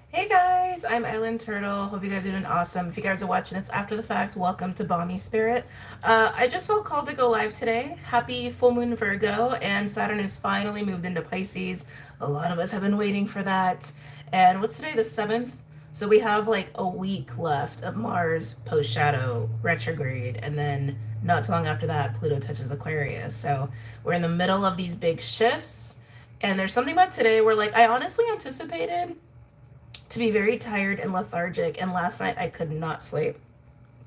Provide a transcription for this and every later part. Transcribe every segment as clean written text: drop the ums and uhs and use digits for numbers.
Hey guys, I'm Ellen Turtle. Hope you guys are doing awesome. If you guys are watching this after the fact, welcome to BOMISpirit. I just felt called to go live today. Happy full moon Virgo, and Saturn has finally moved into Pisces. A lot of us have been waiting for that. And what's today, the 7th? So we have like a week left of Mars post shadow retrograde, and then not too long after that, Pluto touches Aquarius. So we're in the middle of these big shifts. And there's something about today where, like, I honestly anticipated to be very tired and lethargic. And last night I could not sleep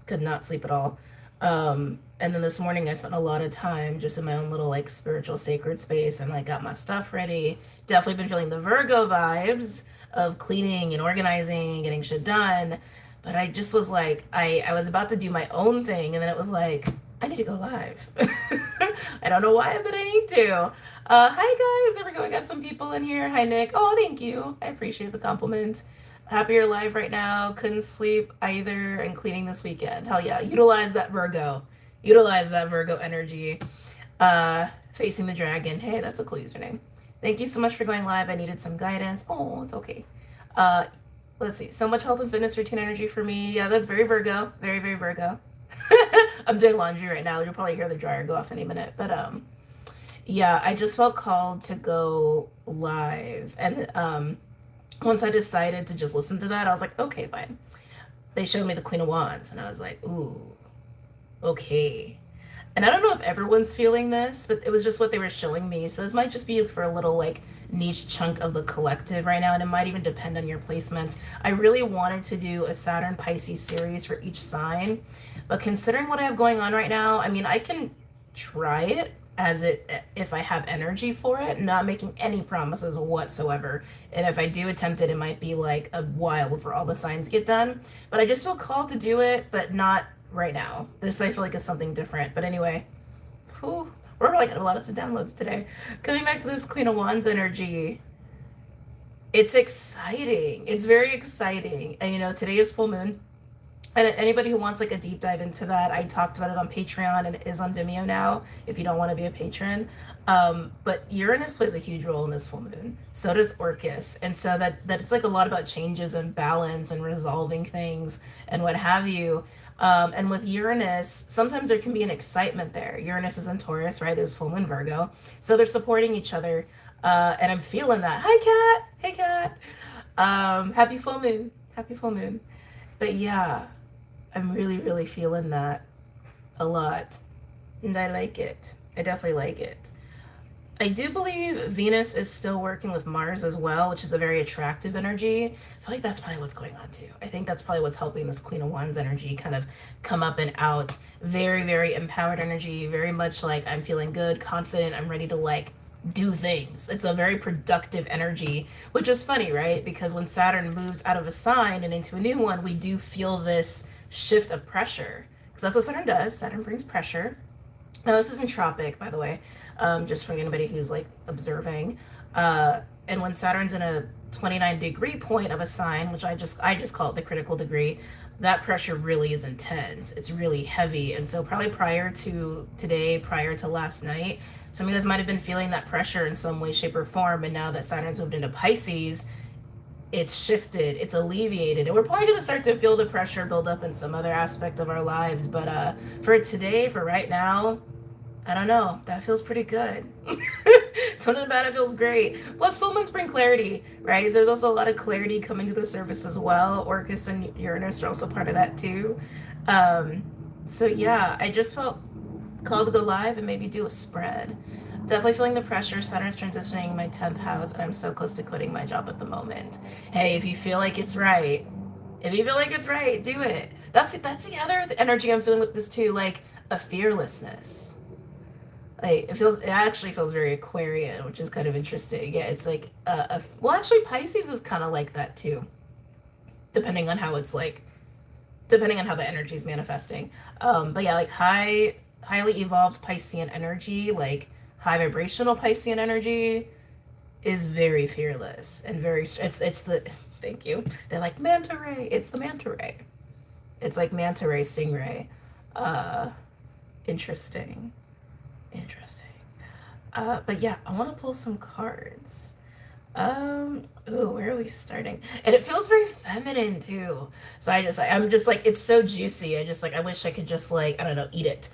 at all. And then this morning I spent a lot of time just in my own little like spiritual sacred space and like got my stuff ready. Definitely been feeling the Virgo vibes of cleaning and organizing and getting shit done. But I just was like, I was about to do my own thing, and then it was like, I need to go live. I don't know why, but I need to. Hi guys, there we go. I got some people in here. Hi Nick. Oh, thank you. I appreciate the compliment. Happy you're live right now. Couldn't sleep either, and cleaning this weekend. Hell yeah. Utilize that Virgo. Utilize that Virgo energy. Facing the dragon. Hey, that's a cool username. Thank you so much for going live. I needed some guidance. Oh, it's okay. Uh, let's see. So much health and fitness routine energy for me. Yeah, that's very Virgo. Very, very Virgo. I'm doing laundry right now. You'll probably hear the dryer go off any minute. But yeah, I just felt called to go live. And once I decided to just listen to that, I was like, okay, fine. They showed me the Queen of Wands, and I was like, ooh, okay. And I don't know if everyone's feeling this, but it was just what they were showing me. So this might just be for a little like niche chunk of the collective right now, and it might even depend on your placements. I really wanted to do a Saturn Pisces series for each sign, but considering what I have going on right now, I mean, I can try it as it if I have energy for it, not making any promises whatsoever. And if I do attempt it, it might be like a while before all the signs get done. But I just feel called to do it, but not right now. This I feel like is something different. But anyway, whew, we're really getting a lot of downloads today. Coming back to this Queen of Wands energy, it's exciting. It's very exciting. And you know, today is full moon. And anybody who wants like a deep dive into that, I talked about it on Patreon, and it is on Vimeo now if you don't want to be a patron. But Uranus plays a huge role in this full moon. So does Orcus. And so that it's like a lot about changes and balance and resolving things and what have you. And with Uranus, sometimes there can be an excitement there. Uranus is in Taurus, right? There's full moon Virgo. So they're supporting each other. And I'm feeling that. Hi, Kat. Hey, Kat. Happy full moon. Happy full moon. But yeah, I'm really, really feeling that a lot. And I like it. I definitely like it. I do believe Venus is still working with Mars as well, which is a very attractive energy. I feel like that's probably what's going on too. I think that's probably what's helping this Queen of Wands energy kind of come up and out. Very, very empowered energy. Very much like I'm feeling good, confident. I'm ready to like do things. It's a very productive energy, which is funny, right? Because when Saturn moves out of a sign and into a new one, we do feel this shift of pressure. Because that's what Saturn does. Saturn brings pressure. Now, this is entropic, by the way, just for anybody who's like observing. And when Saturn's in a 29-degree point of a sign, which I just call it the critical degree, that pressure really is intense. It's really heavy. And so probably prior to today, prior to last night, some of you guys might have been feeling that pressure in some way, shape, or form. And now that Saturn's moved into Pisces, it's shifted, it's alleviated, and we're probably going to start to feel the pressure build up in some other aspect of our lives. But for today, for right now, I don't know, that feels pretty good. Something about it feels great. Plus full moons bring clarity, right? There's also a lot of clarity coming to the surface as well. Orcus and Uranus are also part of that too. So yeah, I just felt called to go live and maybe do a spread. Definitely feeling the pressure. Saturn's transitioning my 10th house, and I'm so close to quitting my job at the moment. Hey, if you feel like it's right, do it. That's the other energy I'm feeling with this too, like a fearlessness. Like it actually feels very Aquarian, which is kind of interesting. Yeah, it's like well, actually Pisces is kind of like that too, depending on how it's like, depending on how the energy is manifesting. But yeah, like highly evolved Piscean energy, like high vibrational Piscean energy is very fearless and very it's the thank you. They're like manta ray. It's the manta ray. It's like manta ray stingray. Interesting. Interesting. But yeah, I want to pull some cards. Ooh, where are we starting? And it feels very feminine too. So I'm just like, it's so juicy. I wish I could just like, I don't know, eat it.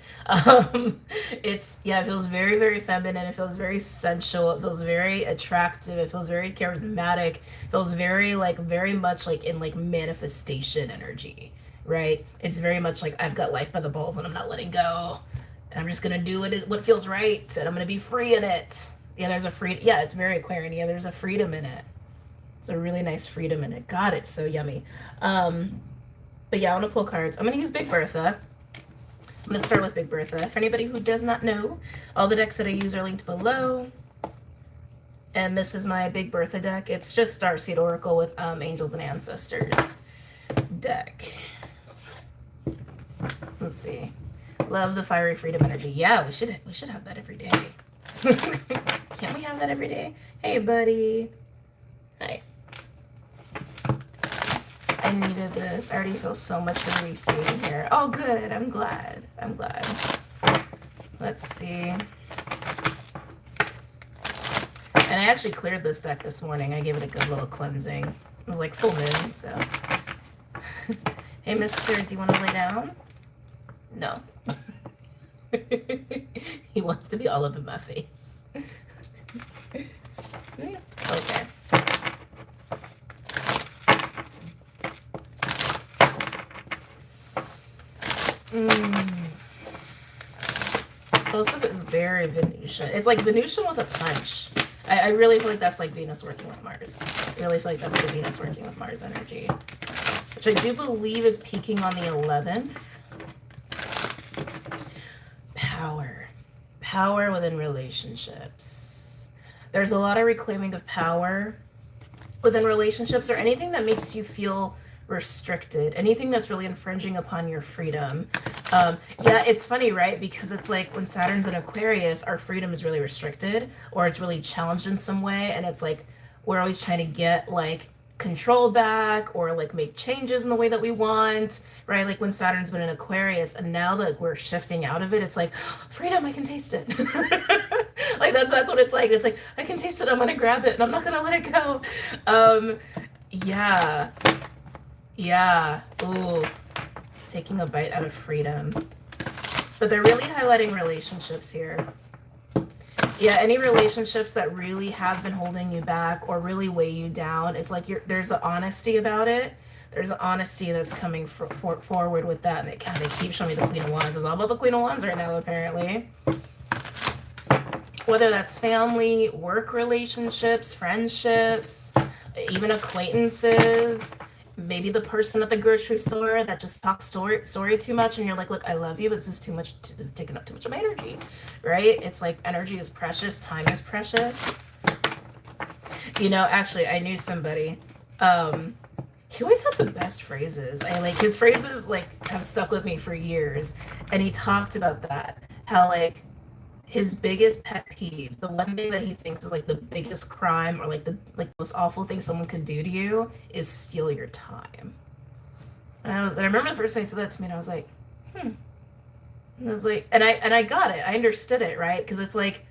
Yeah, it feels very, very feminine. It feels very sensual. It feels very attractive. It feels very charismatic. It feels very like, very much like in like manifestation energy, right? It's very much like I've got life by the balls and I'm not letting go. And I'm just gonna do what feels right, and I'm gonna be free in it. Yeah, there's a free. Yeah, it's very Aquarian. Yeah, there's a freedom in it. It's a really nice freedom in it. God, it's so yummy. Um, but yeah, I want to pull cards. I'm gonna use Big Bertha. I'm gonna start with Big Bertha. For anybody who does not know, all the decks that I use are linked below. And this is my Big Bertha deck. It's just Starseed Oracle with Angels and Ancestors deck. Let's see. Love the fiery freedom energy. Yeah, we should have that every day. Can't we have that every day? Hey, buddy. Hi. I needed this. I already feel so much relief being here. Oh, good. I'm glad. I'm glad. Let's see. And I actually cleared this deck this morning. I gave it a good little cleansing. It was like full moon, so. Hey, mister, do you want to lay down? No. He wants to be all up in my face. Okay. Most of it is very Venusian. It's like Venusian with a punch. I really feel like that's like Venus working with Mars. I really feel like that's the Venus working with Mars energy. Which I do believe is peaking on the 11th. Power within relationships. There's a lot of reclaiming of power within relationships, or anything that makes you feel restricted, anything that's really infringing upon your freedom. Yeah, it's funny, right? Because it's like when Saturn's in Aquarius, our freedom is really restricted, or it's really challenged in some way, and it's like we're always trying to get like control back or like make changes in the way that we want, right? Like when Saturn's been in Aquarius, and now that we're shifting out of it, it's like freedom, I can taste it. Like that's what it's like. It's like I can taste it, I'm gonna grab it and I'm not gonna let it go. Yeah. Ooh, taking a bite out of freedom. But they're really highlighting relationships here. Yeah, any relationships that really have been holding you back or really weigh you down, it's like there's an honesty about it. There's an honesty that's coming forward with that, and it kind of keeps showing me the Queen of Wands. It's all about the Queen of Wands right now, apparently. Whether that's family, work relationships, friendships, even acquaintances, maybe the person at the grocery store that just talks story too much, and you're like, look, I love you, but this is too much, it's taking up too much of my energy, right? It's like energy is precious, time is precious. You know, actually, I knew somebody, he always had the best phrases. His phrases like have stuck with me for years, and he talked about that, how like his biggest pet peeve, the one thing that he thinks is like the biggest crime or like the most awful thing someone could do to you is steal your time. And I remember the first time he said that to me, and I was like, And I was like, and I got it. I understood it, right? Because it's like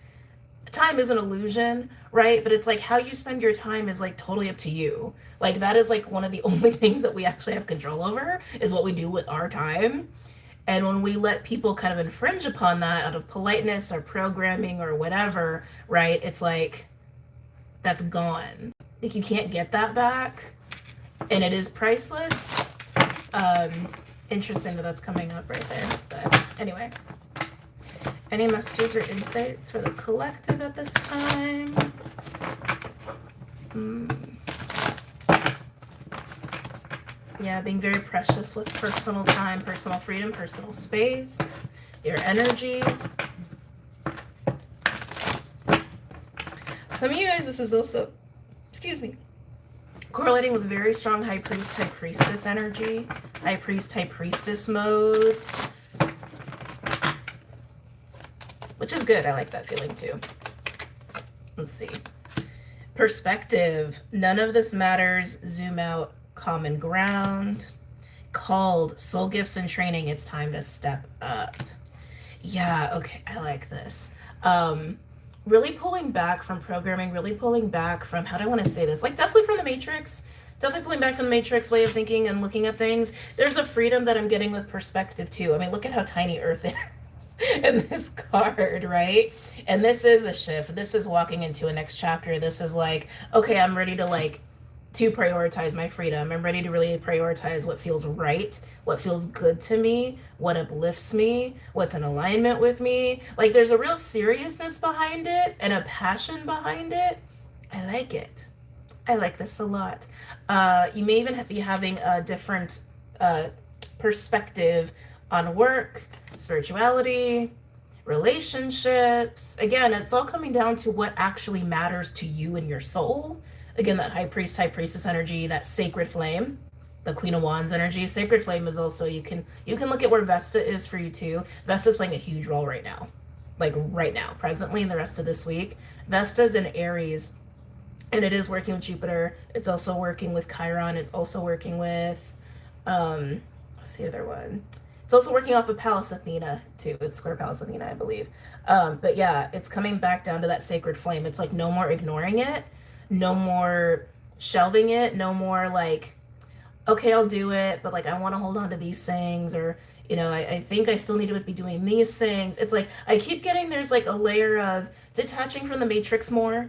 time is an illusion, right? But it's like how you spend your time is like totally up to you. Like that is like one of the only things that we actually have control over is what we do with our time. And when we let people kind of infringe upon that out of politeness or programming or whatever, right? It's like, that's gone. Like you can't get that back. And it is priceless. Interesting that that's coming up right there. But anyway. Any messages or insights for the collective at this time? Yeah, being very precious with personal time, personal freedom, personal space, your energy. Some of you guys, this is also, excuse me, correlating with very strong high priest, high priestess energy, high priest, high priestess mode, which is good. I like that feeling too. Let's see. Perspective. None of this matters. Zoom out. Common ground. Called. Soul gifts and training. It's time to step up. Yeah, okay. I like this. really pulling back from programming, really pulling back from, how do I want to say this? Like, definitely from the Matrix. Definitely pulling back from the Matrix way of thinking and looking at things. There's a freedom that I'm getting with perspective, too. I mean, look at how tiny Earth is in this card, right? And this is a shift. This is walking into a next chapter. This is like, okay, I'm ready to to prioritize my freedom. I'm ready to really prioritize what feels right, what feels good to me, what uplifts me, what's in alignment with me. Like, there's a real seriousness behind it and a passion behind it. I like it. I like this a lot. You may even be having a different perspective on work, spirituality, relationships. Again, it's all coming down to what actually matters to you and your soul. Again, that high priest, high priestess energy, that sacred flame, the Queen of Wands energy. Sacred flame is also, you can look at where Vesta is for you too. Vesta's playing a huge role right now. Like right now, presently, and the rest of this week. Vesta's in Aries, and it is working with Jupiter. It's also working with Chiron. It's also working with, let's see the other one. It's also working off of Pallas Athena too. It's square Pallas Athena, I believe. But yeah, it's coming back down to that sacred flame. It's like no more ignoring it. No more shelving it, no more like, okay, I'll do it, but like I want to hold on to these things, or I think I still need to be doing these things. It's like I keep getting, there's like a layer of detaching from the Matrix more,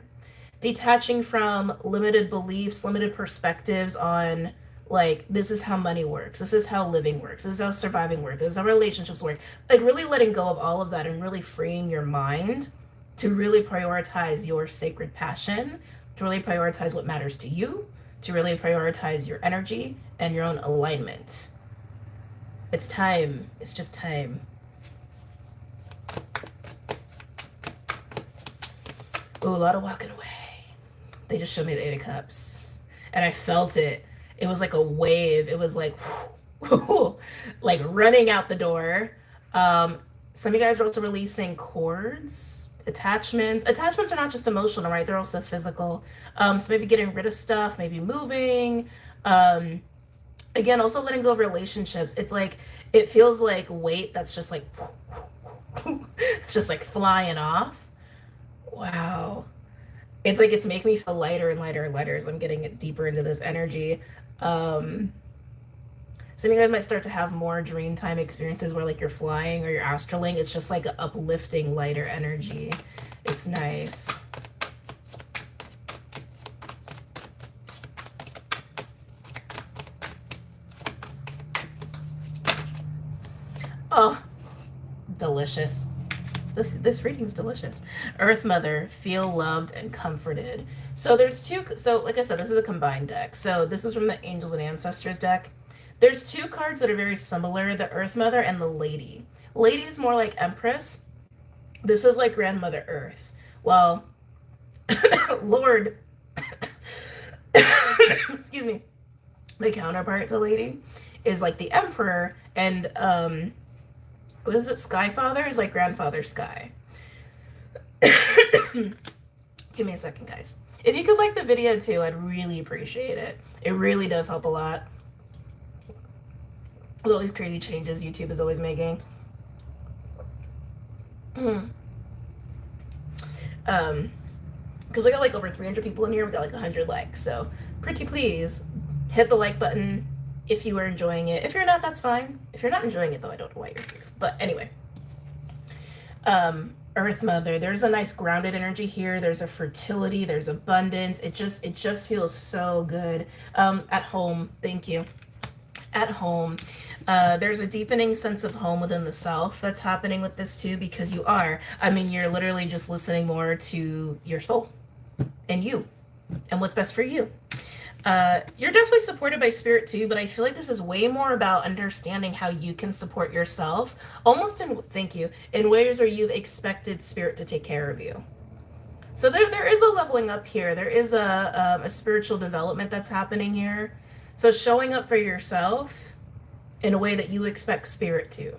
detaching from limited beliefs, limited perspectives on like, this is how money works, this is how living works, this is how surviving works, this is how relationships work. Like really letting go of all of that and really freeing your mind to really prioritize your sacred passion, to really prioritize what matters to you, to really prioritize your energy and your own alignment. It's time. It's just time. Ooh, a lot of walking away. They just showed me the Eight of Cups. And I felt it. It was like a wave. It was like, like running out the door. Some of you guys are also releasing cords. Attachments are not just emotional, right? They're also physical. So maybe getting rid of stuff, maybe moving. Again, also letting go of relationships. It's like, it feels like weight that's just like just like flying off. Wow. It's like it's making me feel lighter and lighter and lighter as I'm getting deeper into this energy. Some of you guys might start to have more dream time experiences where like you're flying or you're astraling. It's just like an uplifting, lighter energy. It's nice. Oh, delicious. This reading's delicious. Earth Mother, feel loved and comforted. So there's two, so like I said, this is a combined deck. So this is from the Angels and Ancestors deck. There's two cards that are very similar, the Earth Mother and the Lady. Lady is more like Empress. This is like Grandmother Earth. Well, Lord, excuse me, the counterpart to Lady is like the Emperor, and what is it, Sky Father is like Grandfather Sky. Give me a second, guys. If you could like the video too, I'd really appreciate it. It really does help a lot. With all these crazy changes YouTube is always making. Because we got like over 300 people in here. We got like 100 likes. So pretty please hit the like button if you are enjoying it. If you're not, that's fine. If you're not enjoying it though, I don't know why you're here. But anyway. Earth Mother, there's a nice grounded energy here. There's a fertility, there's abundance. It just feels so good. At home, thank you. At home. There's a deepening sense of home within the self that's happening with this too, because you're literally just listening more to your soul and you and what's best for you. You're definitely supported by spirit too, but I feel like this is way more about understanding how you can support yourself, almost in ways where you've expected spirit to take care of you. So there is a leveling up here. There is a spiritual development that's happening here. So showing up for yourself in a way that you expect spirit to.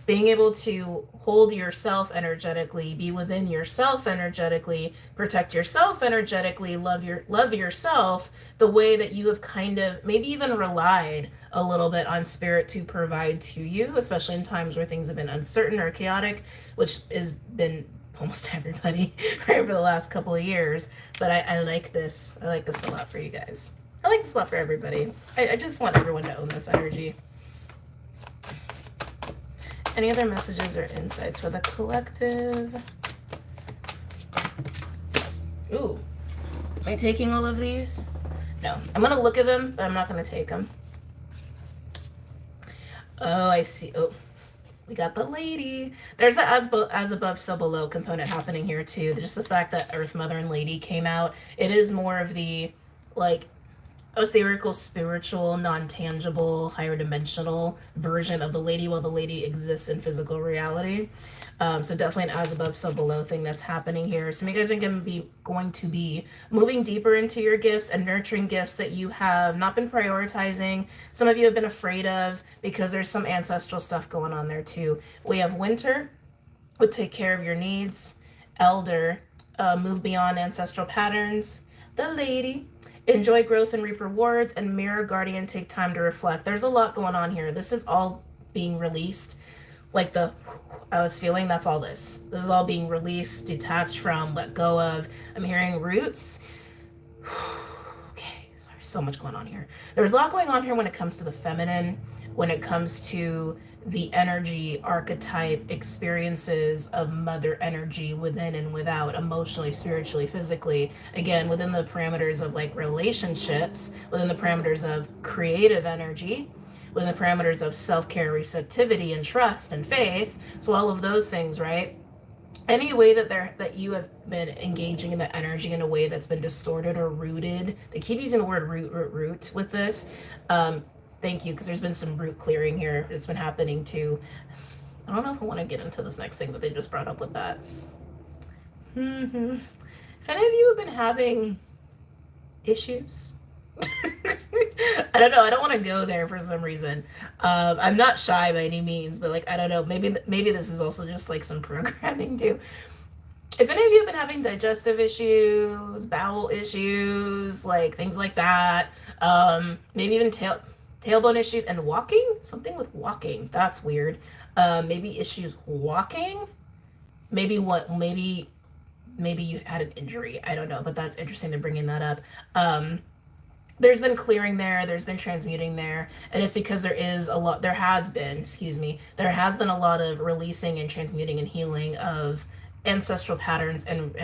Being able to hold yourself energetically, be within yourself energetically, protect yourself energetically, love yourself the way that you have kind of maybe even relied a little bit on spirit to provide to you, especially in times where things have been uncertain or chaotic, which has been almost everybody right over the last couple of years. But I like this. I like this a lot for you guys. I like this a lot for everybody. I just want everyone to own this energy. Any other messages or insights for the collective? Ooh. Am I taking all of these? No. I'm going to look at them, but I'm not going to take them. Oh, I see. Oh, we got the lady. There's a as above, so below component happening here too. Just the fact that Earth Mother and Lady came out. It is more of the, like, etherical, spiritual, non-tangible, higher dimensional version of the lady, while the lady exists in physical reality. So definitely an as above, so below thing that's happening here. Some of you guys are going to be moving deeper into your gifts and nurturing gifts that you have not been prioritizing. Some of you have been afraid of, because there's some ancestral stuff going on there too. We have Winter, would take care of your needs. Elder, move beyond ancestral patterns. The Lady, enjoy growth and reap rewards. And Mirror Guardian, take time to reflect. There's a lot going on here. This is all being released. Like the I was feeling, that's all this. This is all being released, detached from, let go of. I'm hearing roots. Okay, sorry, so much going on here. There's a lot going on here when it comes to the feminine, when it comes to the energy, archetype, experiences of mother energy within and without, emotionally, spiritually, physically. Again, within the parameters of like relationships, within the parameters of creative energy, within the parameters of self-care, receptivity, and trust and faith. So all of those things, right? Any way that you have been engaging in the energy in a way that's been distorted or rooted. They keep using the word root with this. Thank you, because there's been some root clearing here. It's been happening too. I don't know if I want to get into this next thing that they just brought up with that. If any of you have been having issues, I don't know. I don't want to go there for some reason. I'm not shy by any means, but like, I don't know. Maybe this is also just like some programming too. If any of you have been having digestive issues, bowel issues, like things like that, maybe even tailbone issues and walking, something with walking, that's weird. Maybe issues walking, maybe you had an injury. I don't know, but that's interesting to bringing that up. There's been clearing there, there's been transmuting there, and it's because there has been a lot of releasing and transmuting and healing of ancestral patterns and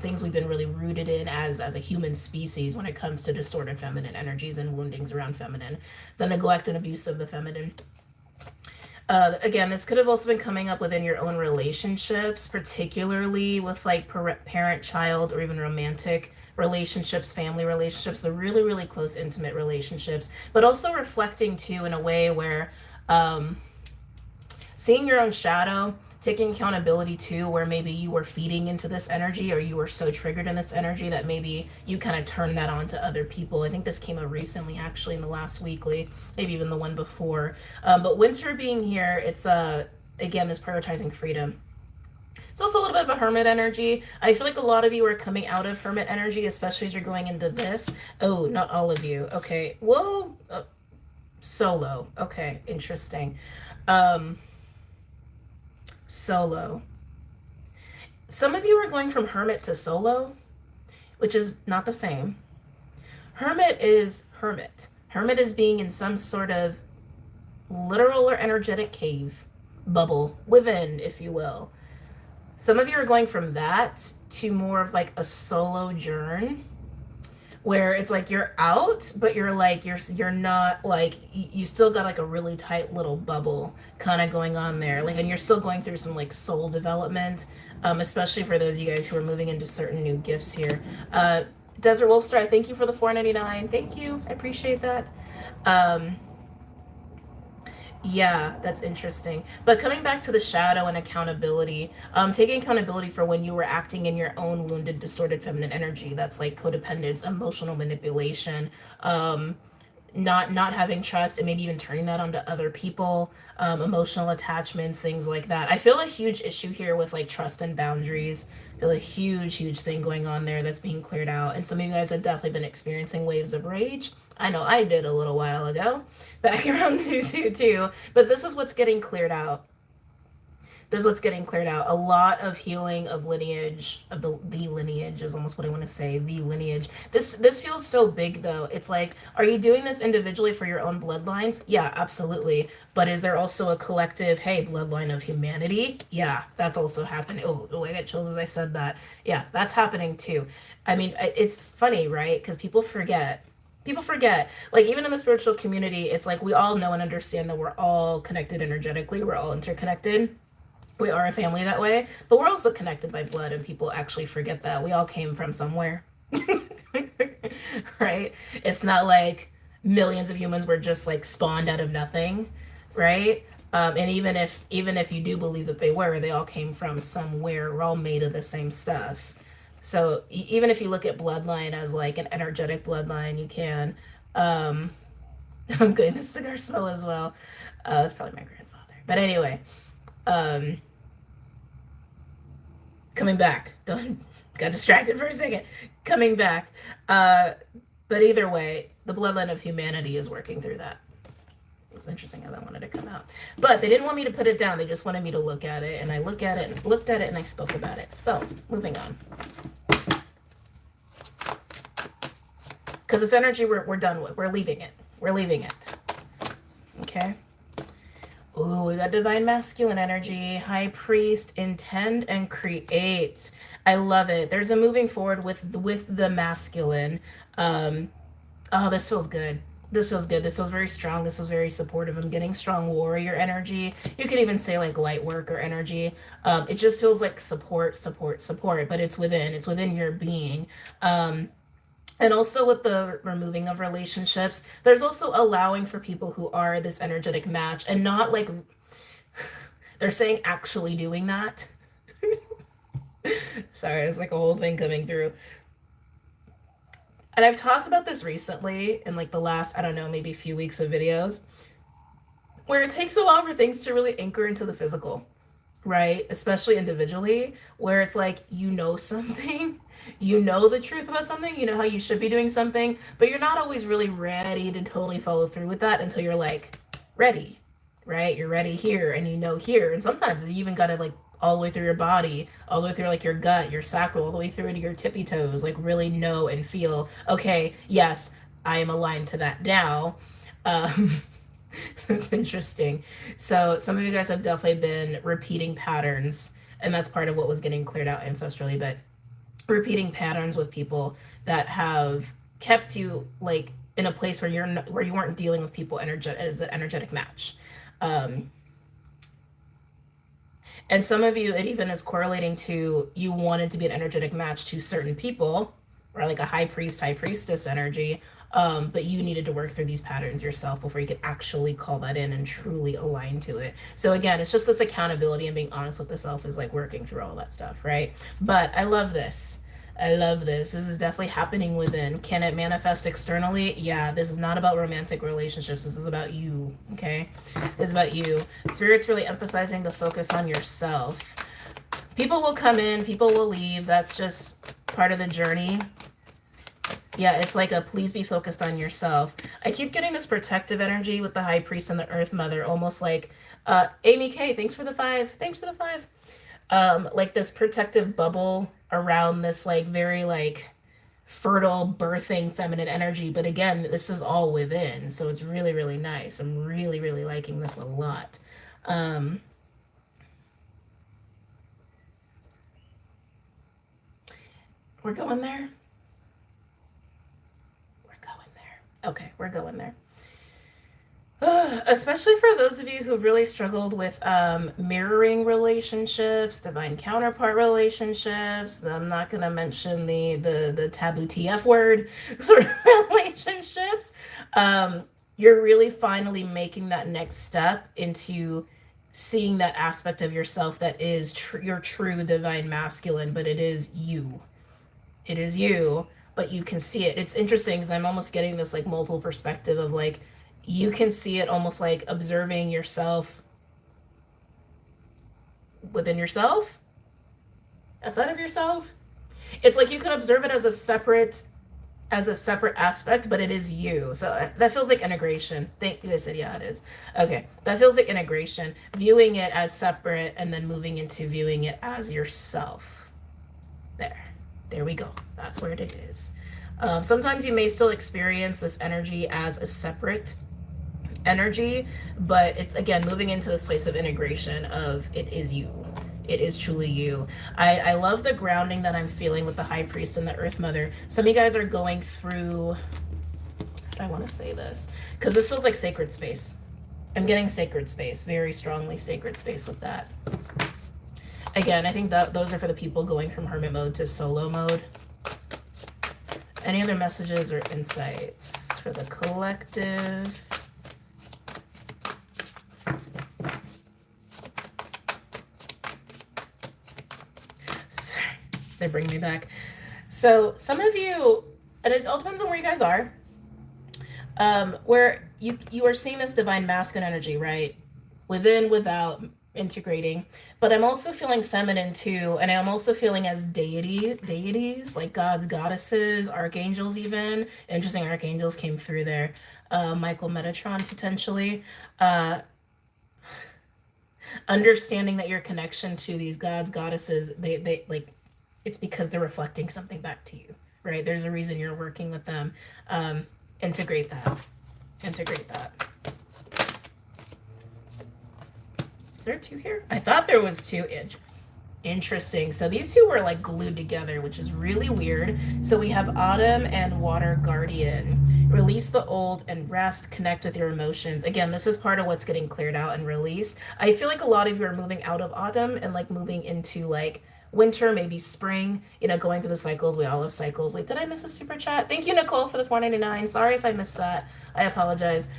things we've been really rooted in as a human species when it comes to distorted feminine energies and woundings around feminine, the neglect and abuse of the feminine. Again, this could have also been coming up within your own relationships, particularly with like parent-child or even romantic relationships, family relationships, the really, really close, intimate relationships, but also reflecting too in a way where seeing your own shadow, taking accountability too, where maybe you were feeding into this energy or you were so triggered in this energy that maybe you kind of turned that on to other people. I think this came up recently, actually, in the last weekly, maybe even the one before. But Winter being here, it's again, this prioritizing freedom. It's also a little bit of a hermit energy. I feel like a lot of you are coming out of hermit energy, especially as you're going into this. Oh, not all of you. Okay. Whoa. Solo. Okay. Interesting. Solo. Some of you are going from hermit to solo, which is not the same. Hermit is hermit. Hermit is being in some sort of literal or energetic cave, bubble, within, if you will. Some of you are going from that to more of like a solo journey, where it's like you're out, but you're like, you're not like, you still got like a really tight little bubble kind of going on there. Like, and you're still going through some like soul development, especially for those of you guys who are moving into certain new gifts here. Desert Wolfstar, I thank you for the $4.99. Thank you. I appreciate that. Yeah, that's interesting. But coming back to the shadow and accountability, taking accountability for when you were acting in your own wounded, distorted feminine energy. That's like codependence, emotional manipulation, not having trust, and maybe even turning that onto other people, emotional attachments, things like that. I feel a huge issue here with like trust and boundaries. I feel a huge thing going on there that's being cleared out. And some of you guys have definitely been experiencing waves of rage. I know I did a little while ago, back around 222, but this is what's getting cleared out. This is what's getting cleared out. A lot of healing of lineage, of the lineage is almost what I want to say. The lineage. This feels so big though. It's like, are you doing this individually for your own bloodlines? Yeah, absolutely. But is there also a collective, hey, bloodline of humanity? Yeah, that's also happening. Oh, I got chills as I said that. Yeah, that's happening too. I mean, it's funny, right? Because people forget, like, even in the spiritual community, it's like we all know and understand that we're all connected energetically, we're all interconnected, we are a family that way, but we're also connected by blood, and people actually forget that we all came from somewhere. Right? It's not like millions of humans were just like spawned out of nothing, right? And even if you do believe that they all came from somewhere. We're all made of the same stuff. So even if you look at bloodline as like an energetic bloodline, you can. Um, I'm getting the cigar smell as well. That's probably my grandfather. But anyway, um, coming back. Don't got distracted for a second. Coming back. Uh, but either way, the bloodline of humanity is working through that. It's interesting how that wanted to come out. But they didn't want me to put it down. They just wanted me to look at it. And I looked at it and I spoke about it. So, moving on. Because it's energy we're done with. We're leaving it. We're leaving it. Okay? Ooh, we got divine masculine energy, high priest, intend and create. I love it. There's a moving forward with the masculine. Oh, this feels good. This feels good. This feels very strong. This feels very supportive. I'm getting strong warrior energy. You could even say like light worker energy. It just feels like support, but it's within your being. And also with the removing of relationships, there's also allowing for people who are this energetic match and not like, they're saying actually doing that. Sorry, it's like a whole thing coming through. And I've talked about this recently in like the last, I don't know, maybe a few weeks of videos, where it takes a while for things to really anchor into the physical, right? Especially individually, where it's like, you know something, you know the truth about something, you know how you should be doing something, but you're not always really ready to totally follow through with that until you're like ready, right? You're ready here and you know here. And sometimes you even got to like all the way through your body, all the way through like your gut, your sacral, all the way through to your tippy toes, like really know and feel, okay, yes, I am aligned to that now. So it's interesting. So some of you guys have definitely been repeating patterns, and that's part of what was getting cleared out ancestrally, but repeating patterns with people that have kept you like in a place where where you weren't dealing with people as an energetic match. And some of you, it even is correlating to you wanted to be an energetic match to certain people, or like a high priest, high priestess energy, but you needed to work through these patterns yourself before you could actually call that in and truly align to it. So again, it's just this accountability and being honest with the self is like working through all that stuff, right? But I love this. I love this. This is definitely happening within. Can it manifest externally? Yeah, this is not about romantic relationships. This is about you, okay? This is about you. Spirit's really emphasizing the focus on yourself. People will come in, people will leave. That's just part of the journey. Yeah, it's like a please be focused on yourself. I keep getting this protective energy with the High Priest and the Earth Mother, almost like, Amy K, thanks for the 5. Thanks for the 5. Like this protective bubble around this like very like fertile birthing feminine energy, but again, this is all within, so it's really, really nice. I'm really, really liking this a lot. We're going there. Okay, we're going there. Especially for those of you who really struggled with mirroring relationships, divine counterpart relationships. I'm not going to mention the taboo TF word sort of relationships. You're really finally making that next step into seeing that aspect of yourself that is your true divine masculine, but it is you. It is you, but you can see it. It's interesting because I'm almost getting this like multiple perspective of like, you can see it almost like observing yourself within yourself, outside of yourself. It's like you can observe it as a separate as a separate aspect, but it is you. So that feels like integration. Thank you. They said, yeah, it is. Okay. That feels like integration. Viewing it as separate and then moving into viewing it as yourself. There we go. That's where it is. Sometimes you may still experience this energy as a separate energy, but it's again moving into this place of integration of it is you. It is truly you. I love the grounding that I'm feeling with the High Priest and the Earth Mother. Some of you guys are going through, how do I want to say this? Because this feels like sacred space. I'm getting sacred space, very strongly sacred space with that. Again, I think that those are for the people going from hermit mode to solo mode. Any other messages or insights for the collective? Sorry, they bring me back. So some of you, and it all depends on where you guys are, where you are seeing this divine masculine energy, right? Within, without, integrating, but I'm also feeling feminine too, and I'm also feeling as deities, like gods, goddesses, archangels even. Interesting, archangels came through there. Michael Metatron potentially. Understanding that your connection to these gods, goddesses, they like, it's because they're reflecting something back to you, right? There's a reason you're working with them. Integrate that. Integrate that. Is there two here? I thought there was two. Interesting. So these two were like glued together, which is really weird. So we have Autumn and Water Guardian. Release the old and rest, connect with your emotions. Again, this is part of what's getting cleared out and released. I feel like a lot of you are moving out of autumn and like moving into like winter, maybe spring, you know, going through the cycles. We all have cycles. Wait, did I miss a super chat? Thank you, Nicole, for the $4.99. Sorry if I missed that. I apologize.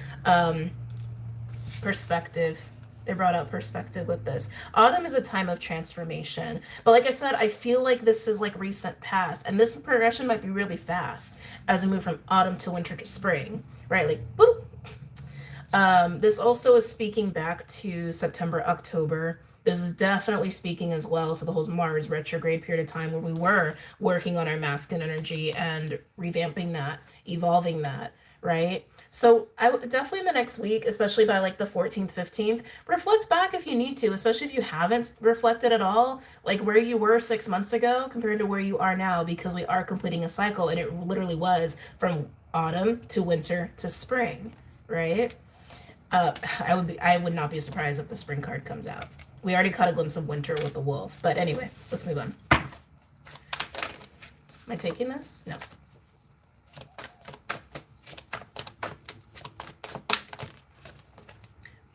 Perspective. They brought out perspective with this. Autumn is a time of transformation. But like I said, I feel like this is like recent past. And this progression might be really fast as we move from autumn to winter to spring, right? Like, boop. This also is speaking back to September, October. This is definitely speaking as well to the whole Mars retrograde period of time where we were working on our masculine energy and revamping that, evolving that, right? So I would definitely in the next week, especially by like the 14th, 15th, reflect back if you need to, especially if you haven't reflected at all, like where you were 6 months ago compared to where you are now, because we are completing a cycle and it literally was from autumn to winter to spring, right? I would not be surprised if the spring card comes out. We already caught a glimpse of winter with the wolf, but anyway, let's move on. Am I taking this? No.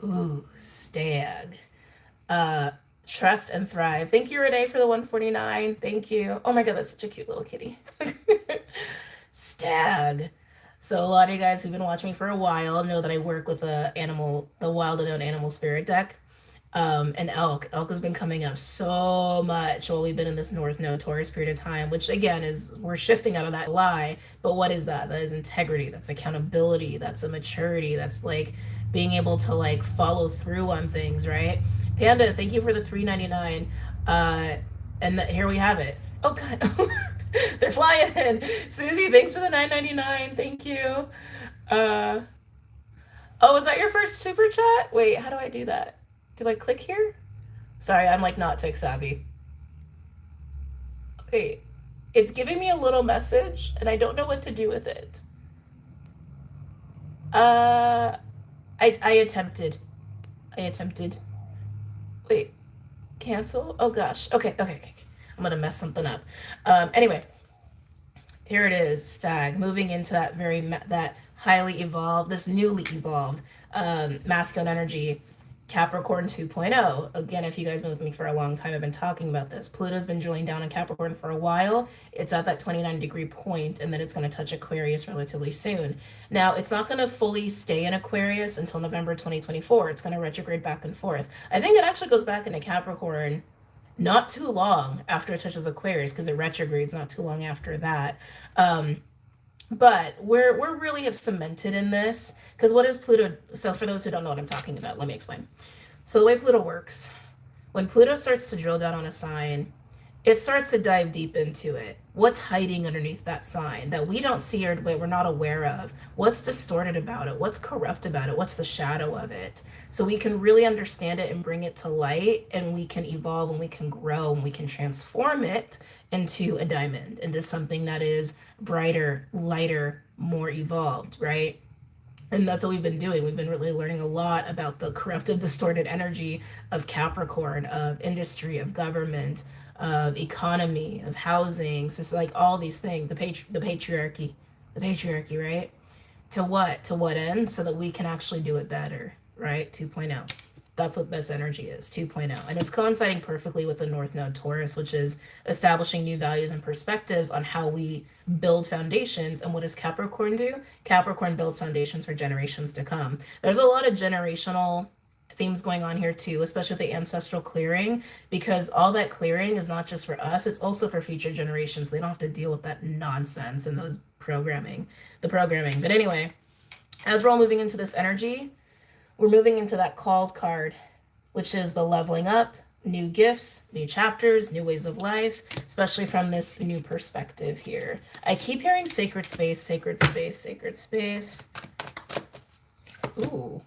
Ooh, stag. Trust and thrive. Thank you, Renee, for the 149. Thank you. Oh my god, that's such a cute little kitty. Stag. So a lot of you guys who've been watching me for a while know that I work with the Wild Unknown Animal Spirit deck. And elk. Elk has been coming up so much while we've been in this North Node Taurus period of time, which again is we're shifting out of that lie. But what is that? That is integrity. That's accountability. That's a maturity. That's like being able to like follow through on things, right? Panda, thank you for the $3.99. And here we have it. Oh god. They're flying in. Susie, thanks for the $9.99. Thank you. Oh, is that your first super chat? Wait, how do I do that? Do I click here? Sorry, I'm like not tech savvy. Wait, it's giving me a little message and I don't know what to do with it. I attempted. Wait, cancel? Oh gosh. Okay. I'm gonna mess something up. Anyway, here it is, stag, moving into that that highly evolved, this newly evolved masculine energy. Capricorn 2.0. Again, if you guys been with me for a long time, I've been talking about this. Pluto's been drilling down in Capricorn for a while. It's at that 29-degree point, and then it's going to touch Aquarius relatively soon. Now, it's not going to fully stay in Aquarius until November 2024. It's going to retrograde back and forth. I think it actually goes back into Capricorn not too long after it touches Aquarius, because it retrogrades not too long after that. But we're really have cemented in this, because what is Pluto? So for those who don't know what I'm talking about, let me explain. So the way Pluto works, when Pluto starts to drill down on a sign, it starts to dive deep into it. What's hiding underneath that sign that we don't see or we're not aware of? What's distorted about it? What's corrupt about it? What's the shadow of it? So we can really understand it and bring it to light, and we can evolve and we can grow and we can transform it into a diamond, into something that is brighter, lighter, more evolved, right? And that's what we've been doing. We've been really learning a lot about the corruptive, distorted energy of Capricorn, of industry, of government, of economy, of housing. So it's like all these things, the patriarchy, right? To what? To what end? So that we can actually do it better, right? 2.0. That's what this energy is, 2.0. And it's coinciding perfectly with the North Node Taurus, which is establishing new values and perspectives on how we build foundations. And what does Capricorn do? Capricorn builds foundations for generations to come. There's a lot of generational themes going on here too, especially with the ancestral clearing, because all that clearing is not just for us, it's also for future generations. They don't have to deal with that nonsense and those the programming. But anyway, as we're all moving into this energy, we're moving into that called card, which is the leveling up, new gifts, new chapters, new ways of life, especially from this new perspective here. I keep hearing sacred space, sacred space, sacred space. Ooh.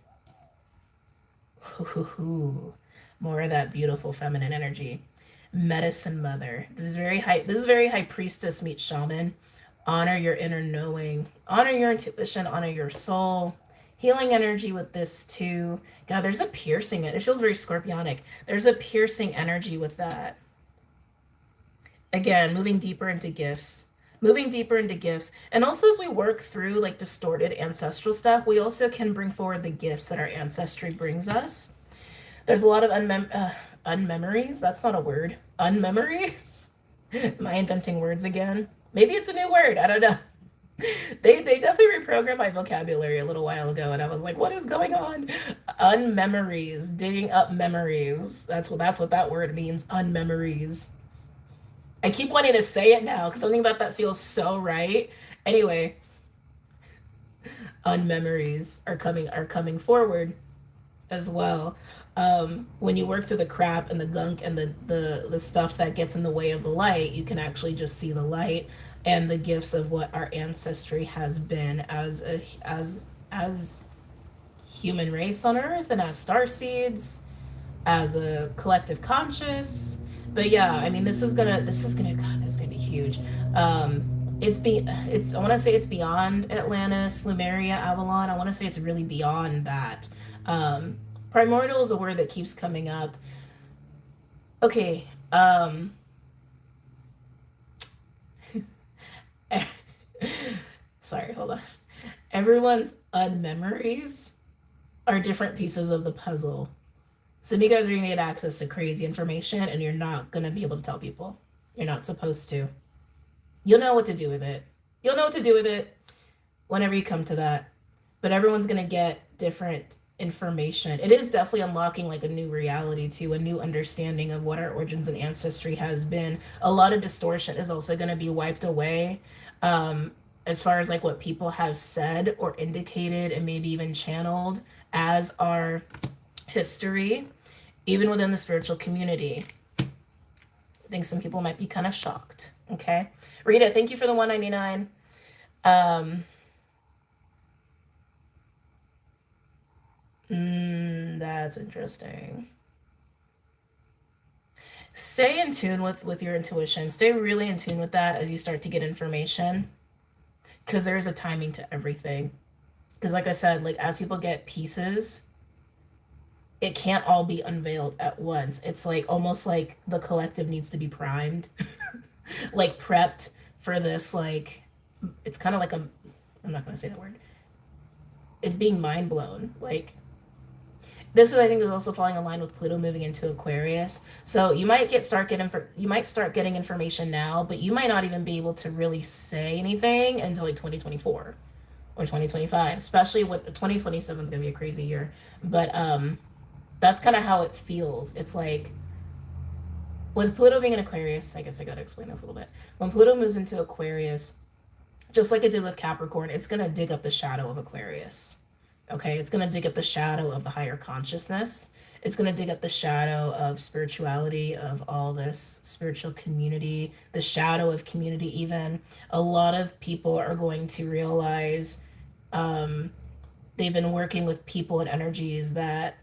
Ooh. More of that beautiful feminine energy. Medicine mother. This is very high priestess meets shaman. Honor your inner knowing. Honor your intuition. Honor your soul. Healing energy with this too. God, there's a piercing. It feels very scorpionic. There's a piercing energy with that. Again, moving deeper into gifts. Moving deeper into gifts. And also as we work through like distorted ancestral stuff, we also can bring forward the gifts that our ancestry brings us. There's a lot of unmemories. That's not a word. Unmemories. Am I inventing words again? Maybe it's a new word. I don't know. They definitely reprogrammed my vocabulary a little while ago, and I was like, what is going on? Unmemories, digging up memories. That's what that word means. Unmemories. I keep wanting to say it now because something about that feels so right. Anyway, unmemories are coming forward as well. When you work through the crap and the gunk and the stuff that gets in the way of the light, you can actually just see the light and the gifts of what our ancestry has been as human race on Earth and as star seeds, as a collective conscious. But yeah, I mean, this is gonna God, this is gonna be huge. I want to say it's beyond Atlantis, Lemuria, Avalon. I want to say it's really beyond that. Primordial is a word that keeps coming up. Okay. Sorry, hold on. Everyone's unmemories are different pieces of the puzzle. Some of you guys are going to get access to crazy information and you're not going to be able to tell people. You're not supposed to. You'll know what to do with it. You'll know what to do with it whenever you come to that. But everyone's going to get different information. It is definitely unlocking like a new reality too, a new understanding of what our origins and ancestry has been. A lot of distortion is also going to be wiped away. As far as like what people have said or indicated and maybe even channeled as our history, even within the spiritual community. I think some people might be kind of shocked. Okay. Rita, thank you for the 199. That's interesting. Stay in tune with your intuition. Stay really in tune with that as you start to get information, because there is a timing to everything. Because like I said, like as people get pieces, it can't all be unveiled at once. It's like almost like the collective needs to be primed, like prepped for this. Like it's kind of like I'm not going to say that word. It's being mind blown. Like this is, I think, is also falling in line with Pluto moving into Aquarius. So you might start getting information now, but you might not even be able to really say anything until like 2024 or 2025. Especially what 2027 is going to be a crazy year. But that's kind of how it feels. It's like with Pluto being in Aquarius, I guess I got to explain this a little bit. When Pluto moves into Aquarius, just like it did with Capricorn, it's going to dig up the shadow of Aquarius. Okay, it's going to dig up the shadow of the higher consciousness, It's going to dig up the shadow of spirituality, of all this spiritual community, the shadow of community even. A lot of people are going to realize they've been working with people and energies that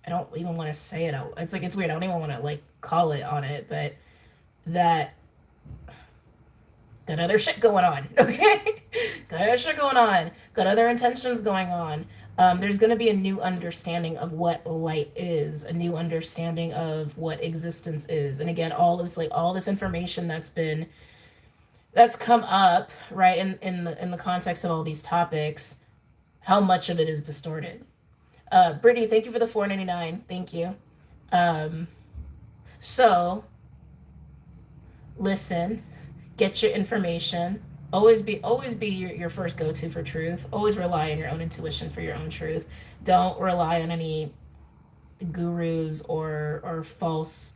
I don't even want to say it out. It's like, it's weird. I don't even want to like call it on it, but that got other shit going on, okay? Got other shit going on. Got other intentions going on. There's going to be a new understanding of what light is, a new understanding of what existence is. And again, all this information that's come up, right, in the context of all these topics, how much of it is distorted. Brittany, thank you for the $4.99. Thank you. So listen, get your information. Always be your first go-to for truth. Always rely on your own intuition for your own truth. Don't rely on any gurus or false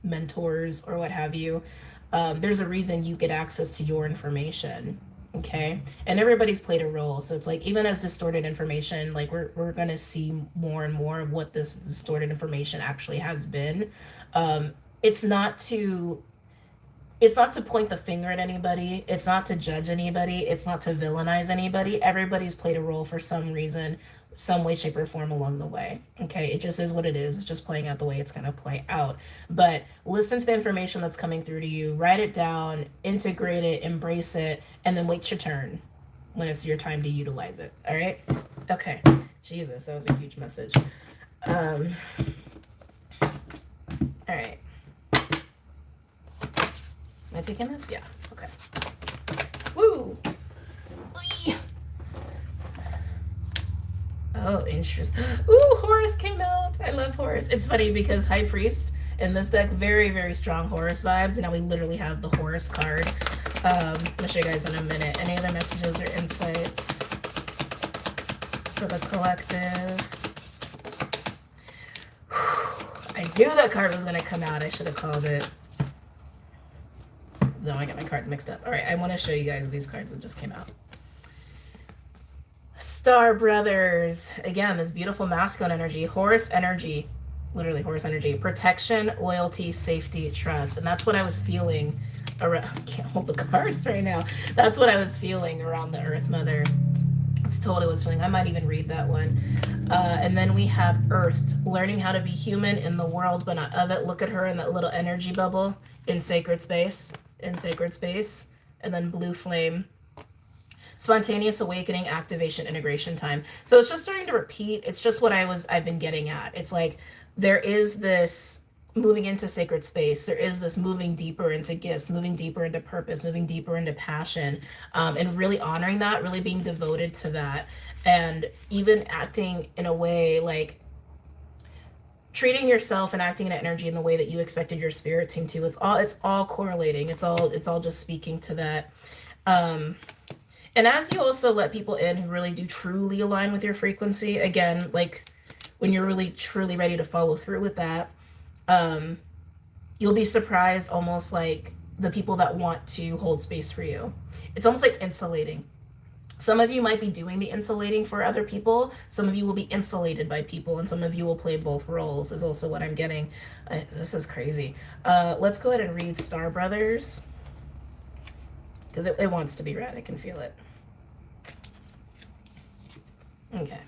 mentors or what have you. There's a reason you get access to your information. Okay, and everybody's played a role, so it's like, even as distorted information, like we're gonna see more and more of what this distorted information actually has been. It's not to point the finger at anybody. It's not to judge anybody. It's not to villainize anybody. Everybody's played a role for some reason, some way, shape, or form along the way. Okay, it just is what it is. It's just playing out the way it's going to play out. But listen to the information that's coming through to you, write it down, integrate it, embrace it, and then wait your turn when it's your time to utilize it. All right? Okay. Jesus, that was a huge message. All right. Am I taking this? Yeah. Okay. Woo! Oh, interesting. Ooh, Horus came out. I love Horus. It's funny because High Priest in this deck, very, very strong Horus vibes. And now we literally have the Horus card. I'll show you guys in a minute. Any other messages or insights for the collective? I knew that card was going to come out. I should have called it. No, I got my cards mixed up. All right, I want to show you guys these cards that just came out. Star Brothers. Again, this beautiful masculine energy. Horus energy. Literally Horus energy. Protection, loyalty, safety, trust. And that's what I was feeling around. I can't hold the cards right now. That's what I was feeling around the Earth Mother. It's totally what I was feeling. I might even read that one. And then we have Earth. Learning how to be human in the world, but not of it. Look at her in that little energy bubble in sacred space. In sacred space. And then Blue Flame. Spontaneous awakening, activation, integration time. So it's just starting to repeat. It's just what I've been getting at. It's like there is this moving into sacred space. There is this moving deeper into gifts, moving deeper into purpose, moving deeper into passion, and really honoring that, really being devoted to that, and even acting in a way like treating yourself and acting in energy in the way that you expected your spirit team to. It's all correlating. It's all just speaking to that. And as you also let people in who really do truly align with your frequency, again, like when you're really truly ready to follow through with that, you'll be surprised almost like the people that want to hold space for you. It's almost like insulating. Some of you might be doing the insulating for other people. Some of you will be insulated by people, and some of you will play both roles, is also what I'm getting. This is crazy. Let's go ahead and read Star Brothers, because it wants to be read. I can feel it. Okay.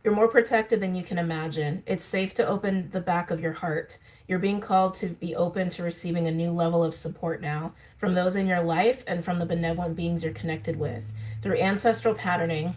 You're more protected than you can imagine. It's safe to open the back of your heart. You're being called to be open to receiving a new level of support now from those in your life and from the benevolent beings you're connected with. Through ancestral patterning,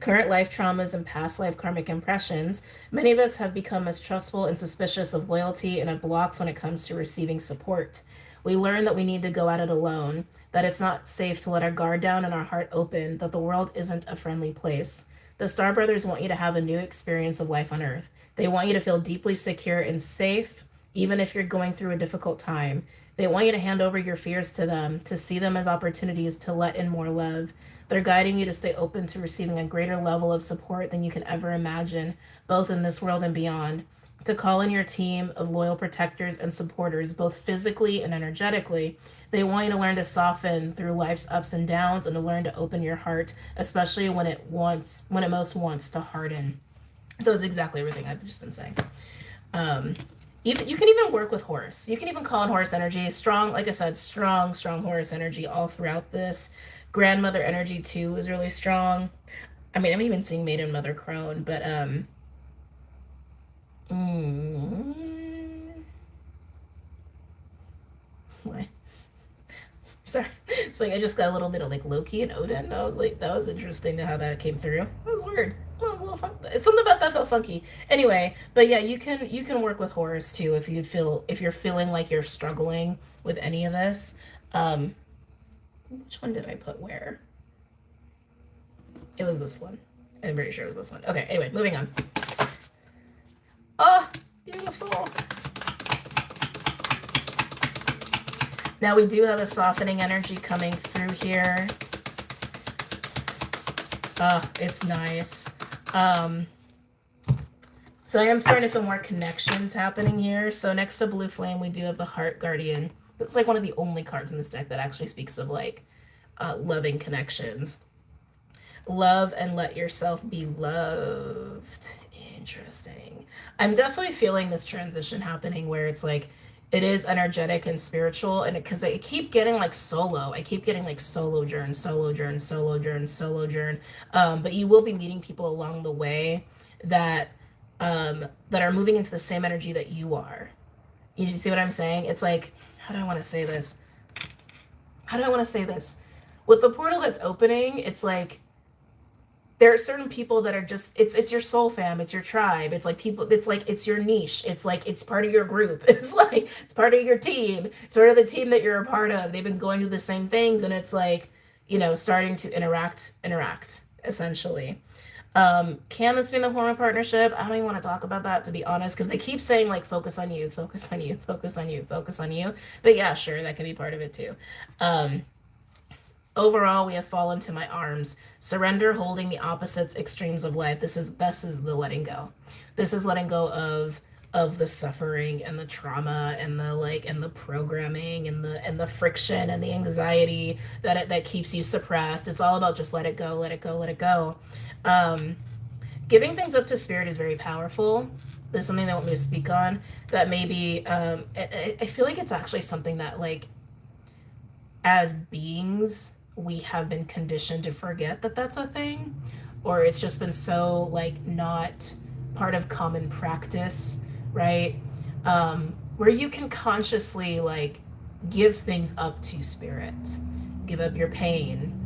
current life traumas, and past life karmic impressions, many of us have become mistrustful and suspicious of loyalty and have blocks when it comes to receiving support. We learn that we need to go at it alone, that it's not safe to let our guard down and our heart open, that the world isn't a friendly place. The Star Brothers want you to have a new experience of life on Earth. They want you to feel deeply secure and safe, even if you're going through a difficult time. They want you to hand over your fears to them, to see them as opportunities to let in more love. They're guiding you to stay open to receiving a greater level of support than you can ever imagine, both in this world and beyond. to call in your team of loyal protectors and supporters, both physically and energetically. They want you to learn to soften through life's ups and downs and to learn to open your heart, especially when it most wants to harden. So it's exactly everything I've just been saying. Um, even you can even work with Horus. You can even call in Horus energy. Strong, like I said, strong Horus energy all throughout this. Grandmother energy too is really strong. I mean, I'm even seeing Maiden Mother Crone, but what? Sorry, it's like I just got a little bit of like Loki and Odin. I was like, that was interesting how that came through. That was weird. That was a little fun. Something about that felt funky. Anyway, but yeah, you can work with Horus too if you're feeling like you're struggling with any of this. Um, which one did I put where? It was this one. I'm pretty sure it was this one. Okay. Anyway, moving on. Oh, beautiful. Now we do have a softening energy coming through here. It's nice. So I am starting to feel more connections happening here. So next to Blue Flame, we do have the Heart Guardian. It's like one of the only cards in this deck that actually speaks of like loving connections. Love and let yourself be loved. Interesting. I'm definitely feeling this transition happening where it's like it is energetic and spiritual, and because I keep getting like solo, I keep getting like solo journ, solo journ, solo journ, solo journ. But you will be meeting people along the way that that are moving into the same energy that you are. You see what I'm saying? It's like, how do I want to say this? How do I want to say this? With the portal that's opening, it's like there are certain people that are just it's your soul fam, it's your tribe, it's like people, it's like it's your niche, it's like it's part of your group, it's like it's part of your team, it's sort of the team that you're a part of. They've been going through the same things, and it's like, starting to interact essentially. Can this be in the hormone partnership? I don't even want to talk about that, to be honest, because they keep saying like focus on you, focus on you, focus on you, focus on you. But yeah, sure, that can be part of it too. um Overall, we have fallen to my arms. Surrender, holding the opposites extremes of life. This is the letting go. This is letting go of the suffering and the trauma and the like and the programming and the friction and the anxiety that keeps you suppressed. It's all about just let it go, let it go, let it go. Um, Giving things up to spirit is very powerful. There's something they want me to speak on that maybe I feel like it's actually something that like as beings we have been conditioned to forget that that's a thing, or it's just been so like not part of common practice, right? Where you can consciously like give things up to spirit, give up your pain,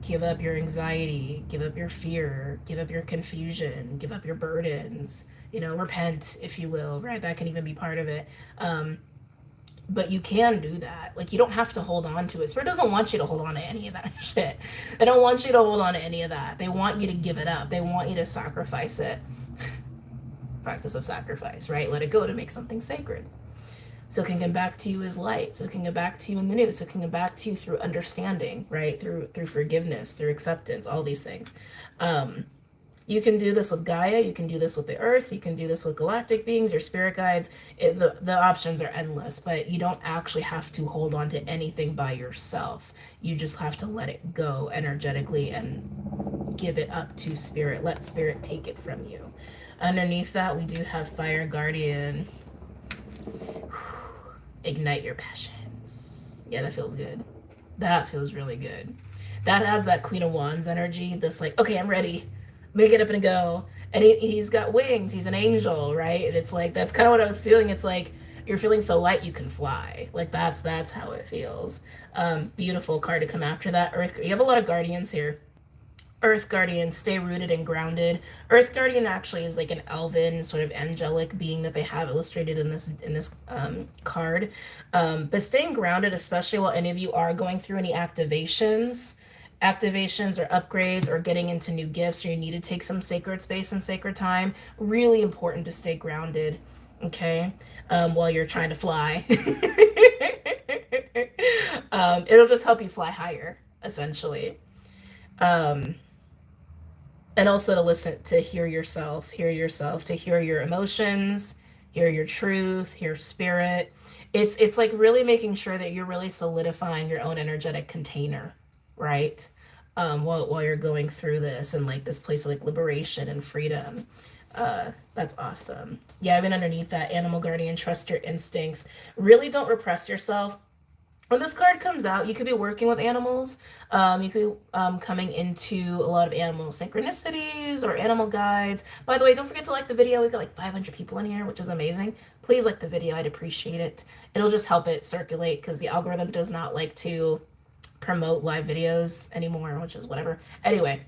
give up your anxiety, give up your fear, give up your confusion, give up your burdens, repent, if you will, right? That can even be part of it. But you can do that. Like, you don't have to hold on to it. Spirit doesn't want you to hold on to any of that shit. They don't want you to hold on to any of that. They want you to give it up. They want you to sacrifice it. Practice of sacrifice, right? Let it go to make something sacred. So it can come back to you as light. So it can come back to you in the new. So it can come back to you through understanding, right? Through forgiveness, through acceptance, all these things. You can do this with Gaia, you can do this with the earth, you can do this with galactic beings or spirit guides. The options are endless, but you don't actually have to hold on to anything by yourself. You just have to let it go energetically and give it up to spirit. Let spirit take it from you. Underneath that, we do have Fire Guardian. Ignite your passions. Yeah, that feels good. That feels really good. That has that Queen of Wands energy. This like, okay, I'm ready. Make it up and go. And he's got wings. He's an angel, right? And it's like, that's kind of what I was feeling. It's like you're feeling so light you can fly. Like that's how it feels. Beautiful card to come after that. Earth. You have a lot of guardians here. Earth Guardian, stay rooted and grounded. Earth Guardian actually is like an elven sort of angelic being that they have illustrated in this card. But staying grounded, especially while any of you are going through any activations or upgrades or getting into new gifts, or you need to take some sacred space and sacred time, really important to stay grounded, okay? While you're trying to fly. It'll just help you fly higher, essentially. And also to listen, to hear yourself, to hear your emotions, hear your truth, hear spirit. It's like really making sure that you're really solidifying your own energetic container, right? While you're going through this and like this place of like liberation and freedom. That's awesome. Yeah, even underneath that, animal guardian, trust your instincts. Really don't repress yourself. When this card comes out, you could be working with animals. You could be coming into a lot of animal synchronicities or animal guides. By the way, don't forget to like the video. We got like 500 people in here, which is amazing. Please like the video. I'd appreciate it. It'll just help it circulate because the algorithm does not like to promote live videos anymore, which is whatever. Anyway,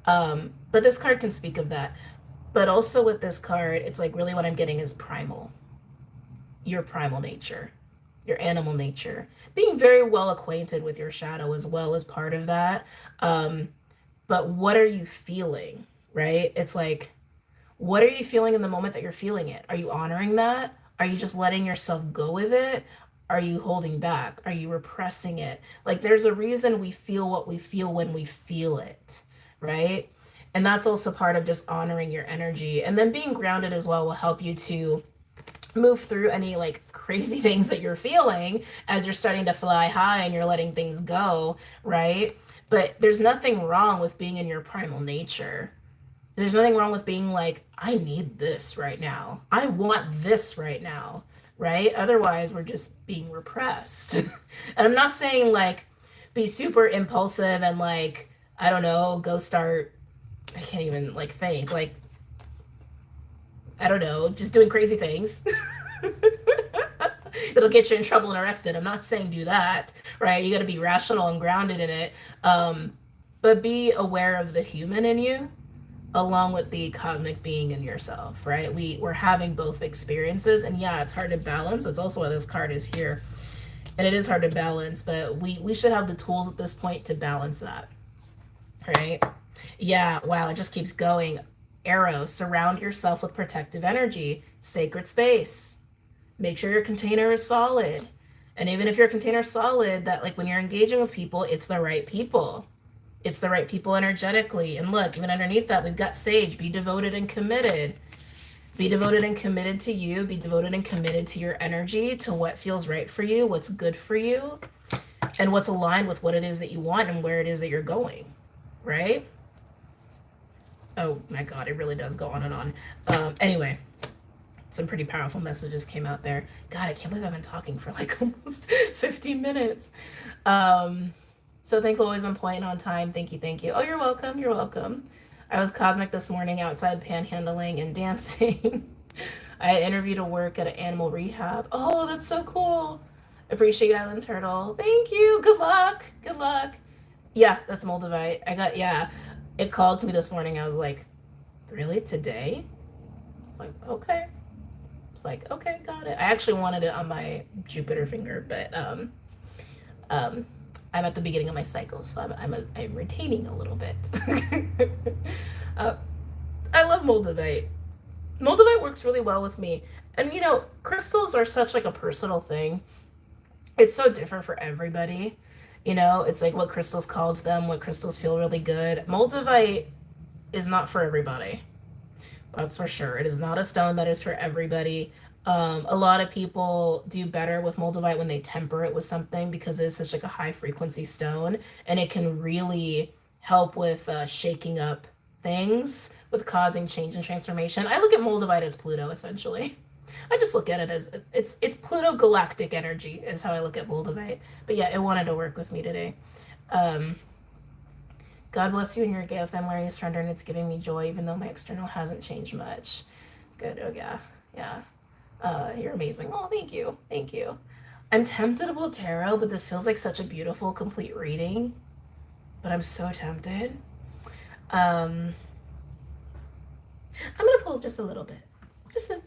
but this card can speak of that. But also with this card, it's like really what I'm getting is primal. Your primal nature, your animal nature. Being very well acquainted with your shadow as well as part of that. But what are you feeling, right? It's like, what are you feeling in the moment that you're feeling it? Are you honoring that? Are you just letting yourself go with it? Are you holding back? Are you repressing it? Like there's a reason we feel what we feel when we feel it, right? And that's also part of just honoring your energy. And then being grounded as well will help you to move through any like crazy things that you're feeling as you're starting to fly high and you're letting things go, right? But there's nothing wrong with being in your primal nature. There's nothing wrong with being like, I need this right now. I want this right now, right? Otherwise, we're just being repressed. And I'm not saying like be super impulsive and like, I don't know, go start, I can't even like think, like, I don't know, just doing crazy things. It'll get you in trouble and arrested. I'm not saying do that, right? You got to be rational and grounded in it. But be aware of the human in you along with the cosmic being in yourself, right? We're having both experiences, and yeah, it's hard to balance. That's also why this card is here. And it is hard to balance, but we should have the tools at this point to balance that, right? Yeah, wow, it just keeps going. Arrow, surround yourself with protective energy, sacred space. Make sure your container is solid. And even if your container is solid, that like when you're engaging with people, it's the right people. It's the right people energetically. And look, even underneath that, we've got Sage. Be devoted and committed. Be devoted and committed to you. Be devoted and committed to your energy, to what feels right for you, what's good for you, and what's aligned with what it is that you want and where it is that you're going, right? Oh my God, it really does go on and on. Anyway, some pretty powerful messages came out there. God, I can't believe I've been talking for like almost 50 minutes. So thankful, always on point, on time. Thank you, thank you. Oh, you're welcome, you're welcome. I was cosmic this morning outside panhandling and dancing. I interviewed to work at an animal rehab. Oh, that's so cool. Appreciate you, Island Turtle. Thank you. Good luck. Good luck. Yeah, that's Moldavite. Yeah. It called to me this morning. I was like, really? Today? It's like, okay. It's like, okay, got it. I actually wanted it on my Jupiter finger, but I'm at the beginning of my cycle, so I'm retaining a little bit. I love Moldavite. Moldavite works really well with me. And you know, crystals are such like a personal thing. It's so different for everybody. You know, it's like what crystals call to them, what crystals feel really good. Moldavite is not for everybody. That's for sure. It is not a stone that is for everybody. A lot of people do better with Moldavite when they temper it with something because it is such like a high frequency stone, and it can really help with shaking up things, with causing change and transformation. I look at Moldavite as Pluto, essentially. I just look at it as it's Pluto galactic energy is how I look at Moldavite. But yeah, it wanted to work with me today. God bless you and your gift. I'm learning to surrender and it's giving me joy even though my external hasn't changed much. Good. Oh yeah. Yeah. You're amazing. Oh, thank you. Thank you. I'm tempted to pull tarot, but this feels like such a beautiful, complete reading. But I'm so tempted. I'm gonna pull just a little bit. Just a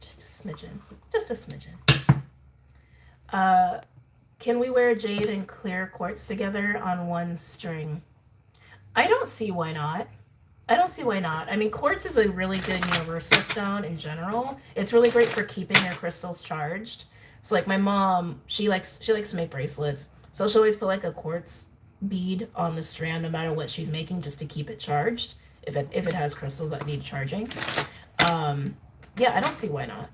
smidgen. Just a smidgen. Can we wear jade and clear quartz together on one string? I don't see why not. I don't see why not. I mean, quartz is a really good universal stone in general. It's really great for keeping your crystals charged. So like my mom, she likes to make bracelets. So she'll always put like a quartz bead on the strand no matter what she's making just to keep it charged if it has crystals that need charging. Yeah, I don't see why not.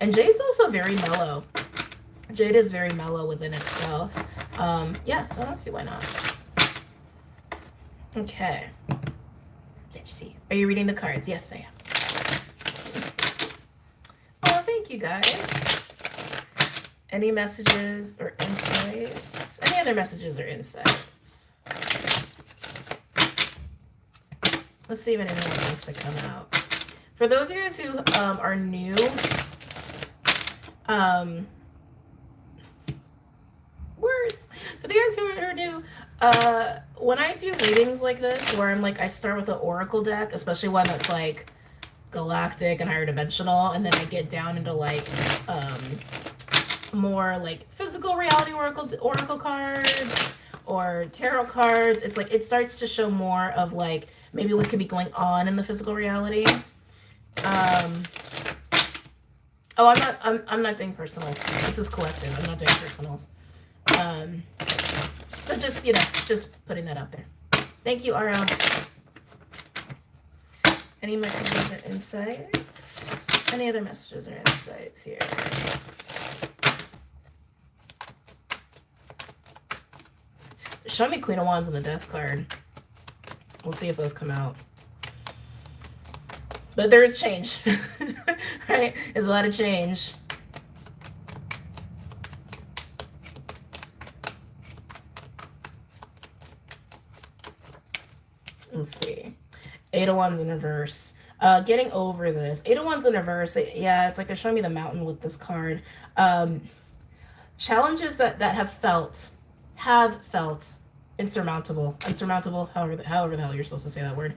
And Jade's also very mellow. Jade is very mellow within itself. Yeah, so I don't see why not. Okay. Let's see. Are you reading the cards? Yes, I am. Oh, thank you guys. Any messages or insights? Any other messages or insights? Let's see if anything wants to come out. For those of you guys who are new, words. For the guys who are new, when I do readings like this, where I'm like, I start with an oracle deck, especially one that's like galactic and higher dimensional, and then I get down into like more like physical reality oracle cards or tarot cards. It's like it starts to show more of like maybe what could be going on in the physical reality. Oh, I'm not doing personals. This is collective. I'm not doing personals. So just, you know, just putting that out there. Thank you, RL. Any messages or insights? Any other messages or insights here? Show me Queen of Wands and the Death card. We'll see if those come out. But there is change, right? There's a lot of change. Let's see. Eight of Wands in reverse. Getting over this. Eight of Wands in reverse. Yeah, it's like they're showing me the mountain with this card. Challenges that have felt insurmountable, however the hell you're supposed to say that word.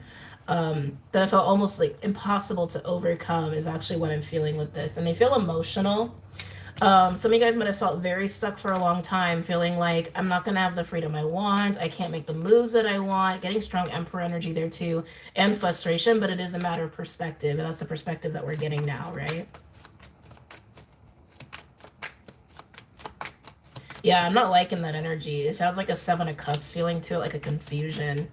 That I felt almost like impossible to overcome is actually what I'm feeling with this. And they feel emotional. Some of you guys might have felt very stuck for a long time, feeling like I'm not going to have the freedom I want. I can't make the moves that I want. Getting strong Emperor energy there too, and frustration, but it is a matter of perspective. And that's the perspective that we're getting now, right? Yeah, I'm not liking that energy. It has like a Seven of Cups feeling to it, like a confusion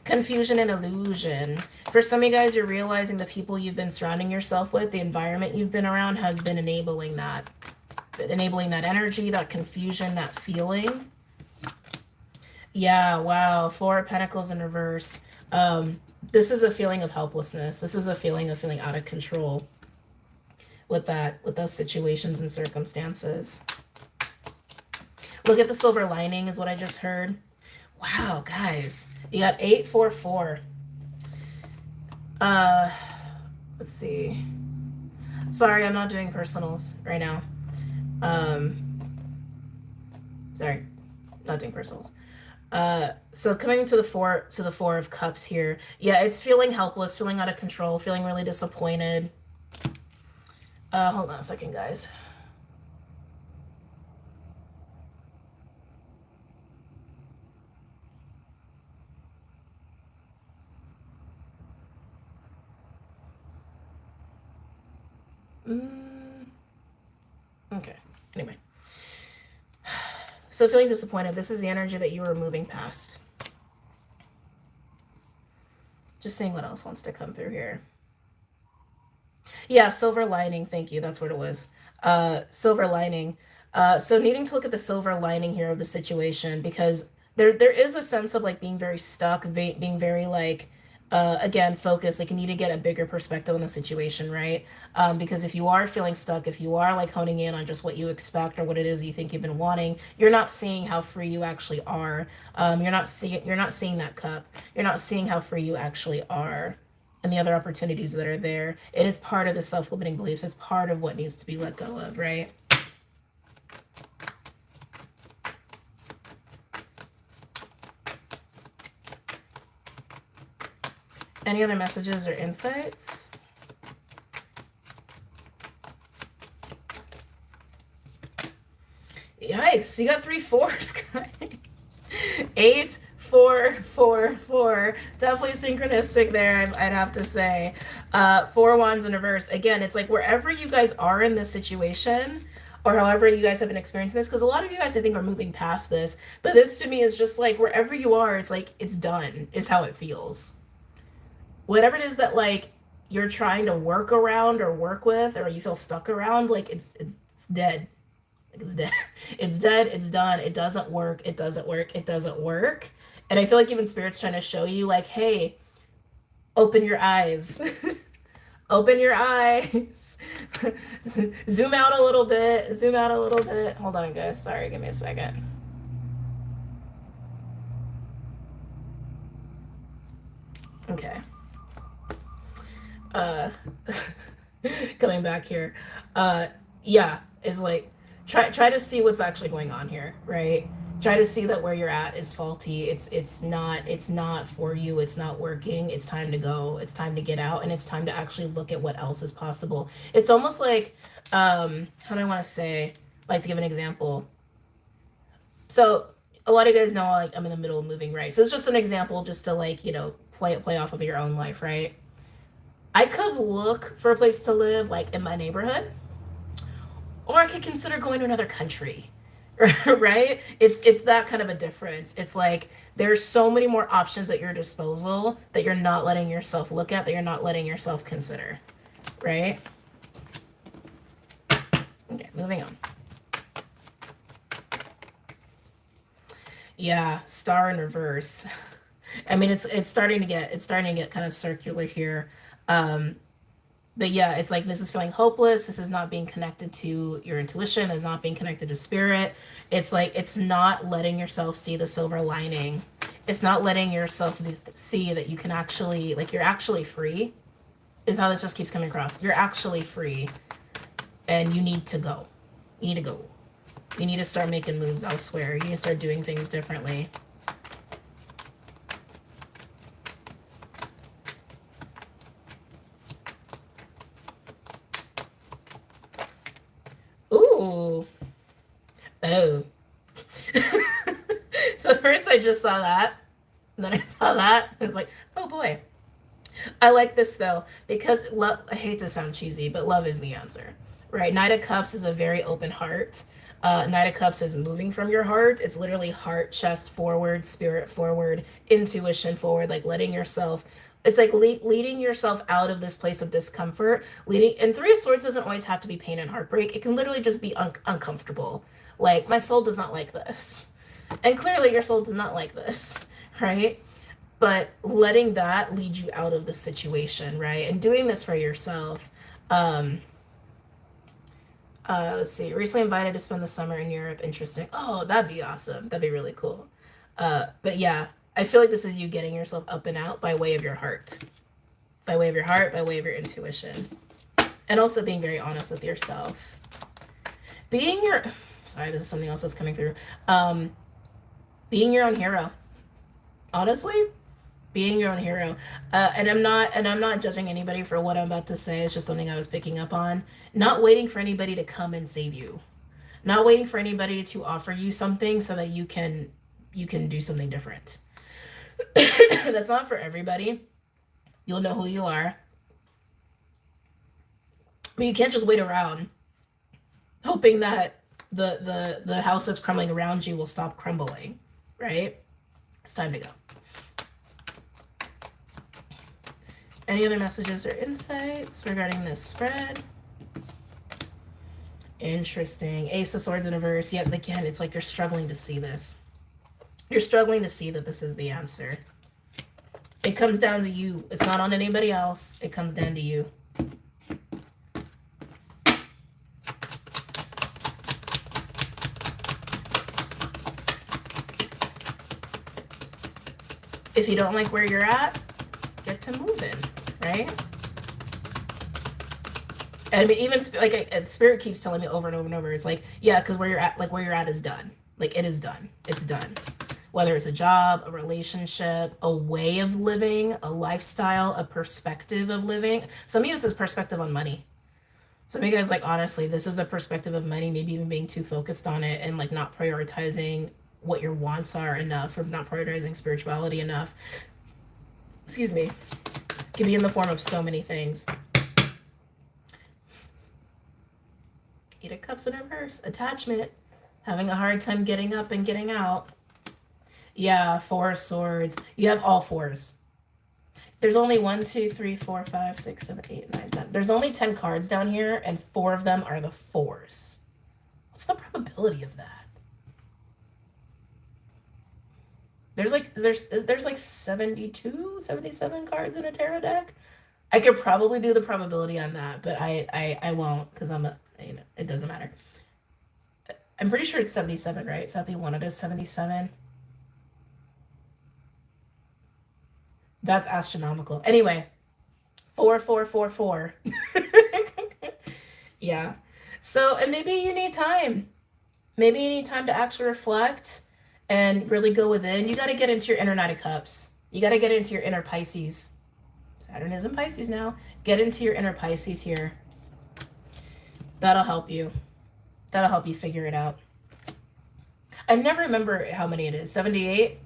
and illusion. For some of you guys, you're realizing the people you've been surrounding yourself with, the environment you've been around has been enabling that energy, that confusion, that feeling. Yeah, wow. Four of Pentacles in reverse. This is a feeling of helplessness. This is a feeling of feeling out of control with those situations and circumstances. Look at the silver lining is what I just heard. Wow, guys. You got 844. Let's see. Sorry, I'm not doing personals right now. Sorry, not doing personals. So coming to the four of Cups here. Yeah, it's feeling helpless, feeling out of control, feeling really disappointed. Hold on a second, guys. Okay, anyway. So feeling disappointed. This is the energy that you were moving past. Just seeing what else wants to come through here. Yeah, silver lining. Thank you. That's what it was. Silver lining. So needing to look at the silver lining here of the situation, because there is a sense of like being very stuck, being very like, again, focused. Like you need to get a bigger perspective on the situation, right? Because if you are feeling stuck, if you are like honing in on just what you expect or what it is that you think you've been wanting, you're not seeing how free you actually are. You're not seeing that cup. You're not seeing how free you actually are, and the other opportunities that are there. It is part of the self-limiting beliefs. It's part of what needs to be let go of, right? Any other messages or insights? Yikes, you got 3 4s, guys. 8, 4, 4, 4. Definitely synchronistic there, I'd have to say. 4 Wands in reverse. Again, it's like wherever you guys are in this situation, or however you guys have been experiencing this, because a lot of you guys, I think, are moving past this. But this to me is just like wherever you are, it's like it's done, is how it feels. Whatever it is that like you're trying to work around or work with, or you feel stuck around, like it's dead. Like it's dead. It's dead. It's done. It doesn't work. It doesn't work. It doesn't work. And I feel like even Spirit's trying to show you, like, hey, open your eyes. Open your eyes. Zoom out a little bit. Zoom out a little bit. Hold on, guys. Sorry, give me a second. Okay. Coming back here. Yeah, is like try to see what's actually going on here, right? Try to see that where you're at is faulty. It's not for you. It's not working. It's time to go. It's time to get out, and it's time to actually look at what else is possible. It's almost like how do I want to say, like, to give an example. So a lot of you guys know, like, I'm in the middle of moving, right? So it's just an example, just to, like, play off of your own life, right? I could look for a place to live, like, in my neighborhood, or I could consider going to another country. Right? It's that kind of a difference. It's like there's so many more options at your disposal that you're not letting yourself look at, that you're not letting yourself consider. Right? Okay, moving on. Yeah, star in reverse. I mean, it's starting to get kind of circular here. But yeah, it's like this is feeling hopeless. This is not being connected to your intuition. It's not being connected to spirit. It's like it's not letting yourself see the silver lining. It's not letting yourself see that you can actually, like, you're actually free. Is how this just keeps coming across. You're actually free, and you need to go. You need to go. You need to start making moves elsewhere. You need to start doing things differently. Ooh. Oh. So first I just saw that, and then I saw that. I was like, oh boy. I like this though, because love, I hate to sound cheesy, but love is the answer, right? Knight of Cups is a very open heart. Knight of Cups is moving from your heart. It's literally heart, chest forward, spirit forward, intuition forward, like letting yourself, it's like leading yourself out of this place of discomfort. And Three of Swords doesn't always have to be pain and heartbreak. It can literally just be uncomfortable. Like, my soul does not like this. And clearly your soul does not like this, right? But letting that lead you out of the situation, right? And doing this for yourself. Let's see. Recently invited to spend the summer in Europe. Interesting. Oh, that'd be awesome. That'd be really cool. But yeah, I feel like this is you getting yourself up and out by way of your heart. By way of your heart, by way of your intuition. And also being very honest with yourself. Being your... Sorry, this is something else that's coming through. Being your own hero. Honestly, being your own hero. And I'm not judging anybody for what I'm about to say. It's just something I was picking up on. Not waiting for anybody to come and save you. Not waiting for anybody to offer you something so that you can do something different. That's not for everybody. You'll know who you are. But you can't just wait around hoping that the house that's crumbling around you will stop crumbling, right? It's time to go. Any other messages or insights regarding this spread? Interesting. Ace of Swords in reverse. Yet again, it's like you're struggling to see this. You're struggling to see that this is the answer. It comes down to you. It's not on anybody else. It comes down to you. If you don't like where you're at, get to moving, right? And I mean, even like Spirit keeps telling me over and over and over. It's like, yeah, because where you're at is done. Like, it is done. It's done. Whether it's a job, a relationship, a way of living, a lifestyle, a perspective of living. Some of you, it's this perspective on money. Some of you guys, like, honestly, this is the perspective of money, maybe even being too focused on it and, like, not prioritizing what your wants are enough, or not prioritizing spirituality enough. Excuse me. It can be in the form of so many things. Eight of Cups in reverse. Attachment. Having a hard time getting up and getting out. Yeah, Four of Swords. You have all fours. There's only 1, 2, 3, 4, 5, 6, 7, 8, 9, 10. There's only 10 cards down here, and 4 of them are the 4s. What's the probability of that? There's like 72, 77 cards in a tarot deck. I could probably do the probability on that, but I won't, because it doesn't matter. I'm pretty sure it's 77, right? So that'd be 1 out of 77. That's astronomical. Anyway, 4, 4, 4, 4. Yeah. So, and maybe you need time. Maybe you need time to actually reflect and really go within. You got to get into your inner Knight of Cups. You got to get into your inner Pisces. Saturn is in Pisces now. Get into your inner Pisces here. That'll help you. That'll help you figure it out. I never remember how many it is. 78?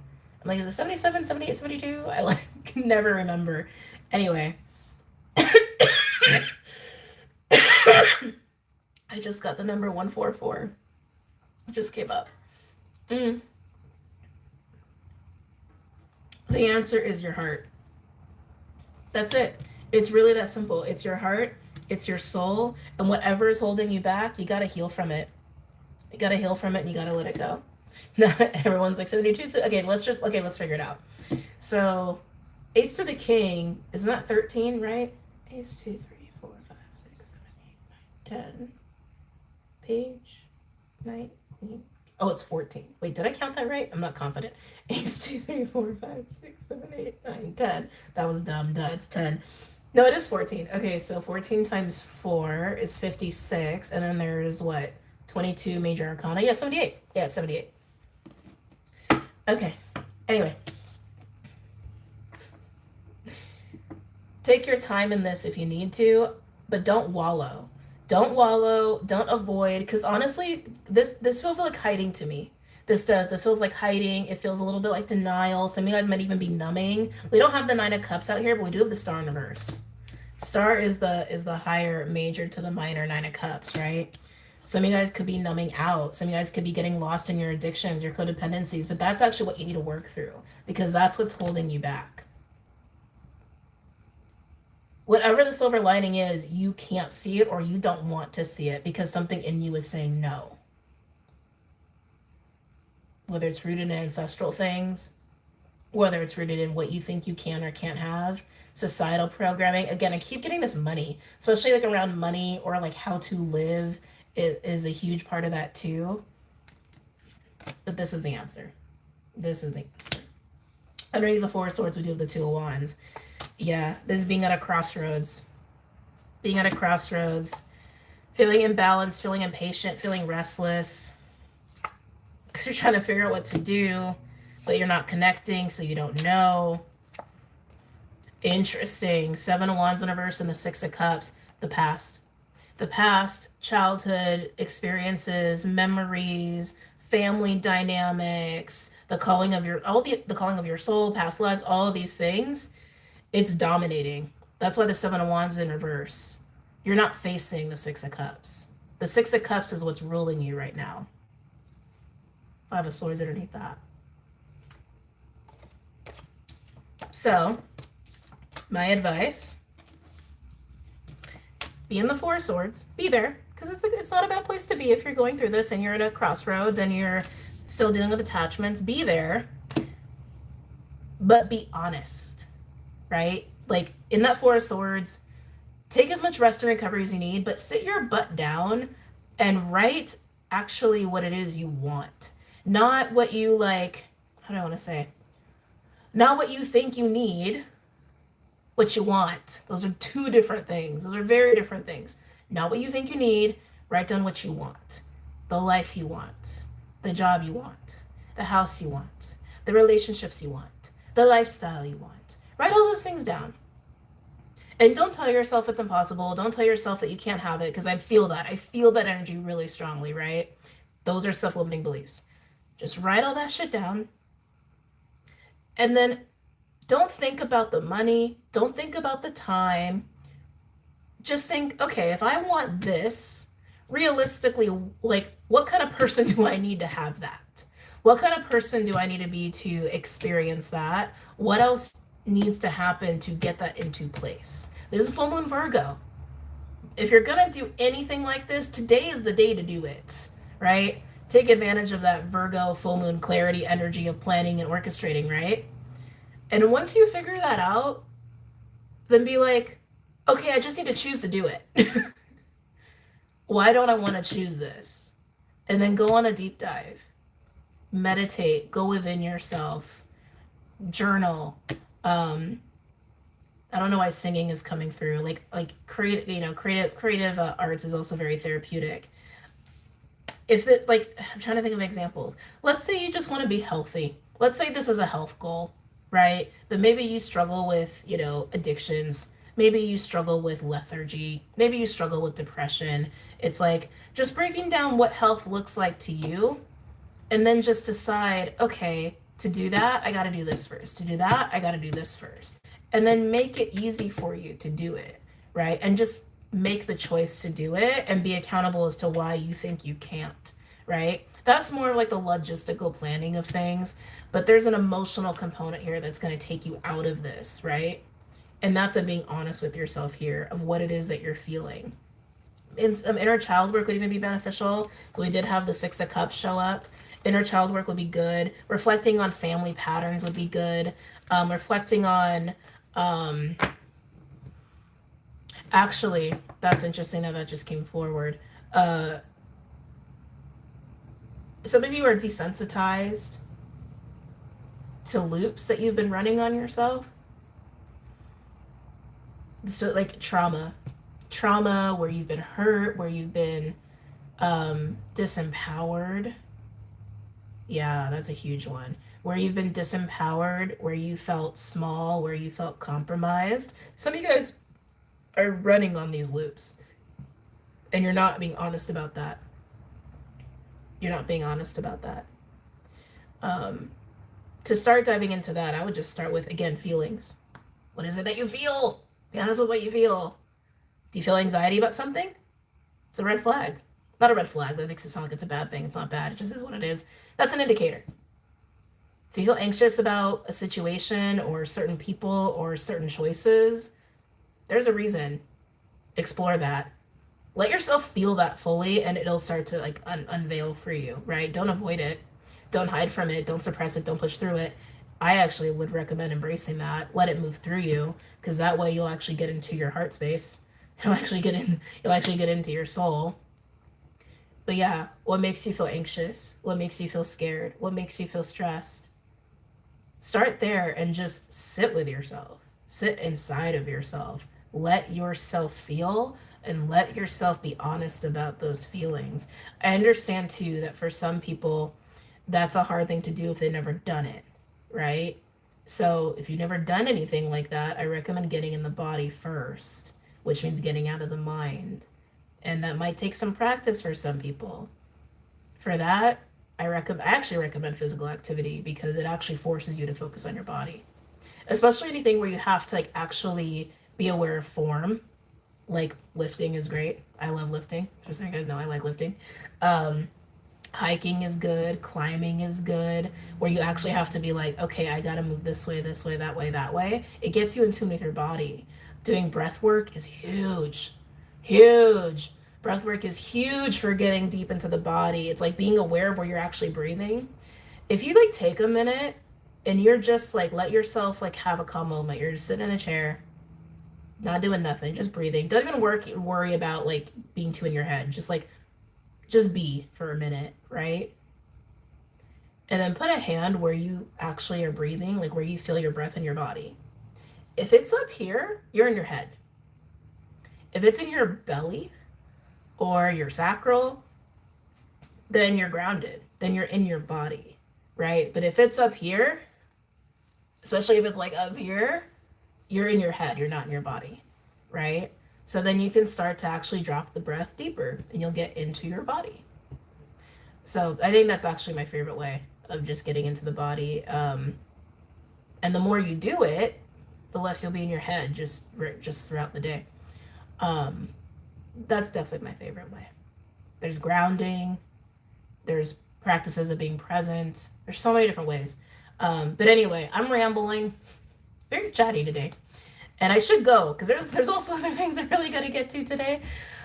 I'm like, is it 77, 78, 72? I never remember. Anyway. I just got the number 144. It just came up. The answer is your heart. That's it. It's really that simple. It's your heart, it's your soul, and whatever is holding you back, you got to heal from it. You got to heal from it, and you got to let it go. Everyone's like 72. So, okay, let's figure it out. So, Ace to the King, isn't that 13, right? Ace, 2, 3, 4, 5, 6, 7, 8, 9, 10. Page, Knight, Queen. Oh, it's 14. Wait, did I count that right? I'm not confident. Ace, 2, 3, 4, 5, 6, 7, 8, 9, 10. That was dumb. Duh, it's 10. No, it is 14. Okay, so 14 times 4 is 56. And then there's what? 22 major arcana. Yeah, 78. Yeah, it's 78. Okay. Anyway. Take your time in this if you need to, but don't wallow. Don't wallow, don't avoid, because honestly, this feels like hiding to me. This feels like hiding. It feels a little bit like denial. Some of you guys might even be numbing. We don't have the 9 of Cups out here, but we do have the Star in reverse. Star is the higher major to the minor 9 of Cups, right? Some of you guys could be numbing out. Some of you guys could be getting lost in your addictions, your codependencies, but that's actually what you need to work through, because that's what's holding you back. Whatever the silver lining is, you can't see it or you don't want to see it because something in you is saying no. Whether it's rooted in ancestral things, whether it's rooted in what you think you can or can't have, societal programming. Again, I keep getting this money, especially like around money or like how to live is a huge part of that too. But this is the answer. This is the answer. Underneath the 4 of Swords, we do have the 2 of Wands. Yeah, this is being at a crossroads. Being at a crossroads. Feeling imbalanced, feeling impatient, feeling restless. Because you're trying to figure out what to do, but you're not connecting, so you don't know. Interesting. 7 of Wands in reverse and the 6 of Cups. The past. The past, childhood experiences, memories, family dynamics, the calling of your the calling of your soul, past lives, all of these things. It's dominating. That's why the 7 of Wands is in reverse. You're not facing the 6 of Cups. The 6 of Cups is what's ruling you right now. 5 of Swords underneath that. So, my advice, be in the 4 of Swords. Be there, because it's not a bad place to be if you're going through this and you're at a crossroads and you're still dealing with attachments. Be there, but be honest. Right? Like in that 4 of Swords, take as much rest and recovery as you need, but sit your butt down and write actually what it is you want. Not what you like, how do I want to say? Not what you think you need, what you want. Those are 2 different things. Those are very different things. Not what you think you need, write down what you want. The life you want, the job you want, the house you want, the relationships you want, the lifestyle you want. Write all those things down. And don't tell yourself it's impossible. Don't tell yourself that you can't have it, because I feel that. I feel that energy really strongly, right? Those are self-limiting beliefs. Just write all that shit down. And then don't think about the money. Don't think about the time. Just think, okay, if I want this, realistically, like, what kind of person do I need to have that? What kind of person do I need to be to experience that? What else needs to happen to get that into place. This is full moon Virgo. If you're going to do anything like this, today is the day to do it, right? Take advantage of that Virgo full moon clarity energy of planning and orchestrating, right? And once you figure that out, then be like, okay, I just need to choose to do it. Why don't I want to choose this? And then go on a deep dive. Meditate, go within yourself, journal. I don't know why singing is coming through. Like creative arts is also very therapeutic. If it, like, I'm trying to think of examples. Let's say you just want to be healthy. Let's say this is a health goal, right? But maybe you struggle with, addictions. Maybe you struggle with lethargy. Maybe you struggle with depression. It's like just breaking down what health looks like to you, and then just decide, okay, to do that, I got to do this first. To do that, I got to do this first. And then make it easy for you to do it, right? And just make the choice to do it and be accountable as to why you think you can't, right? That's more like the logistical planning of things, but there's an emotional component here that's going to take you out of this, right? And that's a being honest with yourself here of what it is that you're feeling. Inner child work would even be beneficial. We did have the Six of Cups show up. Inner child work would be good. Reflecting on family patterns would be good. Reflecting on, actually, that's interesting that just came forward. Some of you are desensitized to loops that you've been running on yourself. So like trauma where you've been hurt, where you've been disempowered. Yeah, that's a huge one. Where you've been disempowered, where you felt small, where you felt compromised. Some of you guys are running on these loops, and you're not being honest about that. You're not being honest about that. To start diving into that, I would just start with, again, feelings. What is it that you feel? Be honest with what you feel. Do you feel anxiety about something? It's a red flag. Not a red flag. That makes it sound like it's a bad thing. It's not bad. It just is what it is. That's an indicator. If you feel anxious about a situation or certain people or certain choices, there's a reason. Explore that. Let yourself feel that fully, and it'll start to like unveil for you, right? Don't avoid it. Don't hide from it. Don't suppress it. Don't push through it. I actually would recommend embracing that. Let it move through you, because that way you'll actually get into your heart space. You'll actually get into your soul. But yeah, what makes you feel anxious? What makes you feel scared? What makes you feel stressed? Start there and just sit with yourself. Sit inside of yourself. Let yourself feel and let yourself be honest about those feelings. I understand too that for some people, that's a hard thing to do if they've never done it, right? So if you've never done anything like that, I recommend getting in the body first, which means getting out of the mind. And that might take some practice for some people. For that, I actually recommend physical activity, because it actually forces you to focus on your body. Especially anything where you have to like actually be aware of form. Like lifting is great. I love lifting. Just so you guys know, I like lifting. Hiking is good. Climbing is good. Where you actually have to be like, okay, I gotta move this way, that way, that way. It gets you in tune with your body. Doing breath work is huge. Huge. Breath work is huge for getting deep into the body. It's like being aware of where you're actually breathing. If you like take a minute and you're just like, let yourself like have a calm moment. You're just sitting in a chair, not doing nothing, just breathing. Don't even worry about like being too in your head. Just be for a minute, right? And then put a hand where you actually are breathing, like where you feel your breath in your body. If it's up here, you're in your head. If it's in your belly or your sacral, then you're grounded. Then you're in your body, right? But if it's up here, especially if it's like up here, you're in your head. You're not in your body, right? So then you can start to actually drop the breath deeper and you'll get into your body. So I think that's actually my favorite way of just getting into the body. And the more you do it, the less you'll be in your head just throughout the day. That's definitely my favorite way. There's grounding. There's practices of being present. There's so many different ways. But anyway, I'm rambling. very chatty today. And I should go because there's also other things I really got to get to today.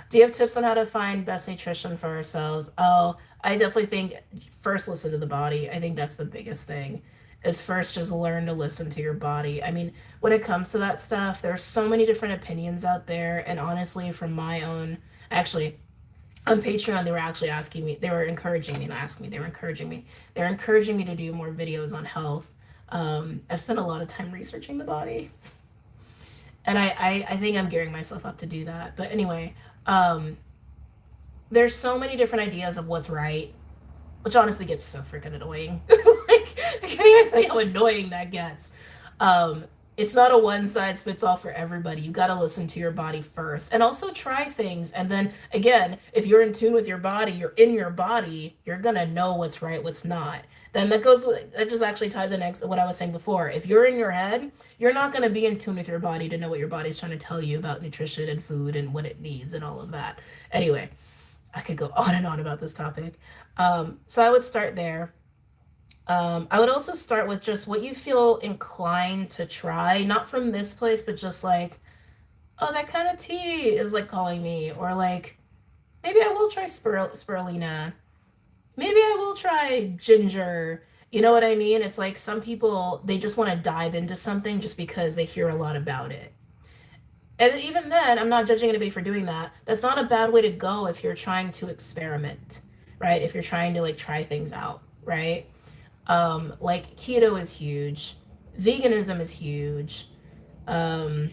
Do you have tips on how to find best nutrition for ourselves? Oh, I definitely think first listen to the body. I think that's the biggest thing. Is first just learn to listen to your body. I mean, when it comes to that stuff, there's so many different opinions out there. And honestly, from my own, actually, on Patreon, they were actually asking me, they were encouraging me, not asking me, they were encouraging me. They're encouraging me to do more videos on health. I've spent a lot of time researching the body, and I think I'm gearing myself up to do that. But anyway, um, there's so many different ideas of what's right, which honestly gets so freaking annoying. Like, I can't even tell you how annoying that gets. Um, it's not a one size fits all for everybody. You got to listen to your body first and also try things. And then again, if you're in tune with your body, you're in your body, you're going to know what's right, what's not. Then that just actually ties in what I was saying before. If you're in your head, you're not going to be in tune with your body to know what your body's trying to tell you about nutrition and food and what it needs and all of that. Anyway, I could go on and on about this topic. So I would start there. I would also start with just what you feel inclined to try, not from this place, but just like, oh, that kind of tea is like calling me, or like, maybe I will try spirulina. Maybe I will try ginger. You know what I mean? It's like some people, they just want to dive into something just because they hear a lot about it. And even then, I'm not judging anybody for doing that. That's not a bad way to go if you're trying to experiment, right? If you're trying to like try things out, right? Like keto is huge, veganism is huge. Um,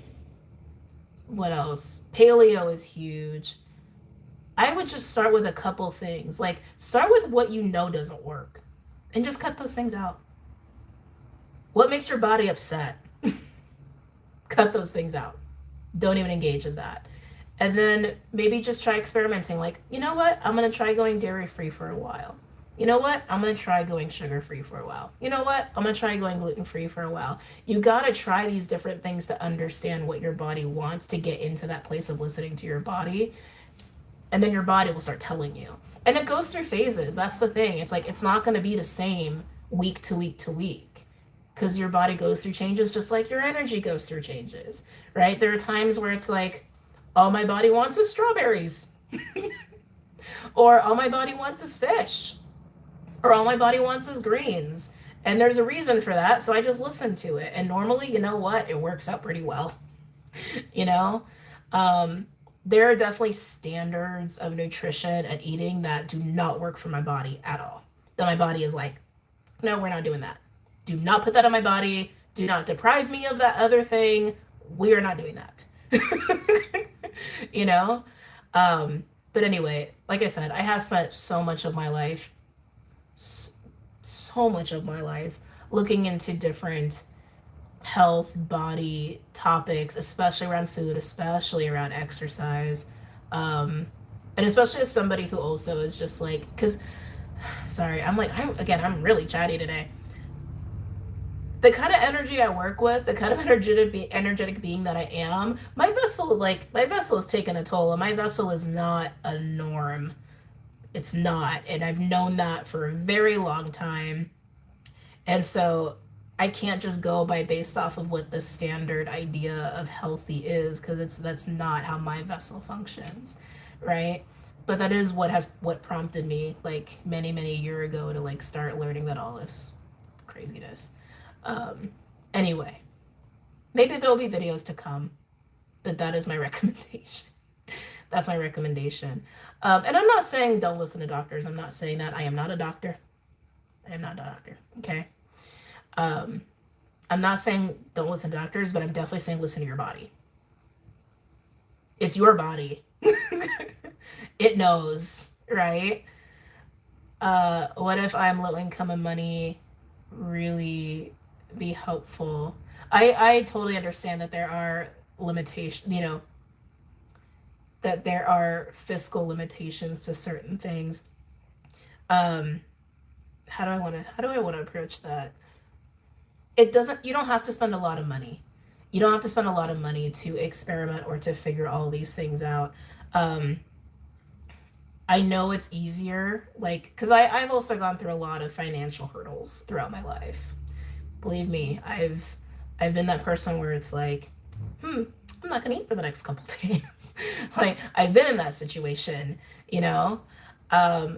what else? Paleo is huge. I would just start with a couple things. Like start with what you know doesn't work and just cut those things out. What makes your body upset? Cut those things out. Don't even engage in that. And then maybe just try experimenting. Like, you know what? I'm going to try going dairy free for a while. You know what? I'm going to try going sugar free for a while. You know what? I'm going to try going gluten free for a while. You got to try these different things to understand what your body wants, to get into that place of listening to your body. And then your body will start telling you. And it goes through phases. That's the thing. It's like, it's not going to be the same week to week to week, because your body goes through changes just like your energy goes through changes, right? There are times where it's like, all my body wants is strawberries, or all my body wants is fish, or all my body wants is greens. And there's a reason for that. So I just listen to it. And normally, you know what? It works out pretty well. you know? Um, there are definitely standards of nutrition and eating that do not work for my body at all. That my body is like, no, we're not doing that. Do not put that on my body. Do not deprive me of that other thing. We are not doing that. you know? But anyway, like I said, I have spent so much of my life looking into different health, body topics, especially around food, especially around exercise. And especially as somebody who also is just like, because, sorry, I'm really chatty today. The kind of energy I work with, the kind of energetic being that I am, my vessel is taking a toll, and my vessel is not a norm. It's not, and I've known that for a very long time. And so I can't just go by based off of what the standard idea of healthy is, because that's not how my vessel functions, right? But that is what prompted me like many year ago to like start learning that all this craziness. Um, anyway, maybe there'll be videos to come, but that is my recommendation. That's my recommendation. And I'm not saying don't listen to doctors. I'm not saying that. I am not a doctor. I am not a doctor. Okay. I'm not saying don't listen to doctors, but I'm definitely saying listen to your body. It's your body. It knows, right? What if I'm low income and money really be helpful? I totally understand that there are limitations, that there are fiscal limitations to certain things. Um, how do I want to approach that? You don't have to spend a lot of money. You don't have to spend a lot of money to experiment or to figure all these things out. I know it's easier, like, because I've also gone through a lot of financial hurdles throughout my life. Believe me, I've I've been that person where it's like, I'm not gonna eat for the next couple days. Like, I've been in that situation, you know?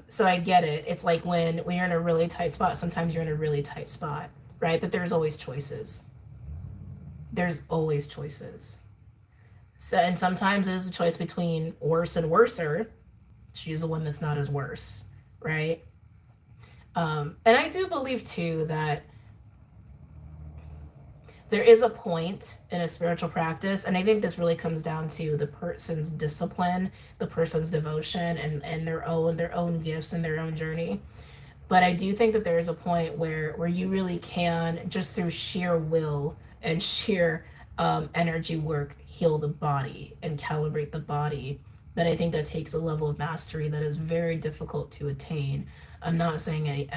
So I get it. It's like when you're in a really tight spot, sometimes you're in a really tight spot, right? But there's always choices. There's always choices. So, and sometimes it is a choice between worse and worser. Choose the one that's not as worse, right? And I do believe too that there is a point in a spiritual practice, and I think this really comes down to the person's discipline, the person's devotion, and their own gifts and their own journey. But I do think that there is a point where you really can, just through sheer will and sheer energy work, heal the body and calibrate the body. But I think that takes a level of mastery that is very difficult to attain. I'm not saying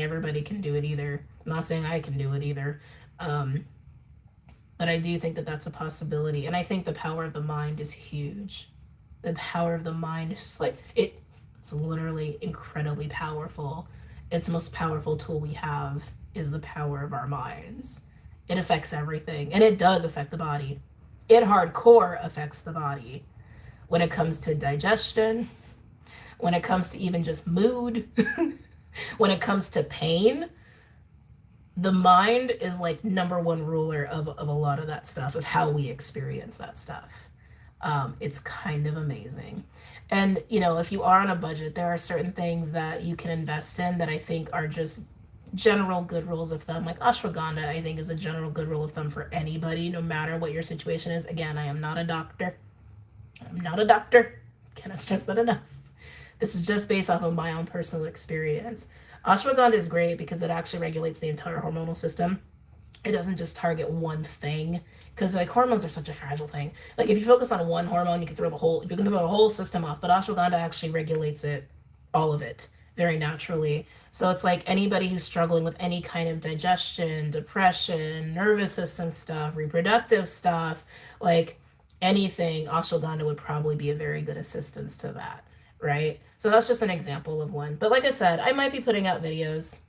everybody can do it either. I'm not saying I can do it either. Um, but I do think that that's a possibility. And I think the power of the mind is huge. The power of the mind is just like it's literally incredibly powerful. It's the most powerful tool we have is the power of our minds. It affects everything, and it does affect the body. It hardcore affects the body when it comes to digestion, when it comes to even just mood, when it comes to pain. The mind is like number one ruler of a lot of that stuff, of how we experience that stuff. It's kind of amazing. And, you know, if you are on a budget, there are certain things that you can invest in that I think are just general good rules of thumb. Like ashwagandha, I think, is a general good rule of thumb for anybody, no matter what your situation is. Again, I am not a doctor. I'm not a doctor. Cannot stress that enough. This is just based off of my own personal experience. Ashwagandha is great because it actually regulates the entire hormonal system. It doesn't just target one thing, because like hormones are such a fragile thing. Like if you focus on one hormone, you can throw the whole system off. But ashwagandha actually regulates it, all of it, very naturally. So it's like anybody who's struggling with any kind of digestion, depression, nervous system stuff, reproductive stuff, like anything, ashwagandha would probably be a very good assistance to that, right? So that's just an example of one. But like I said, I might be putting out videos.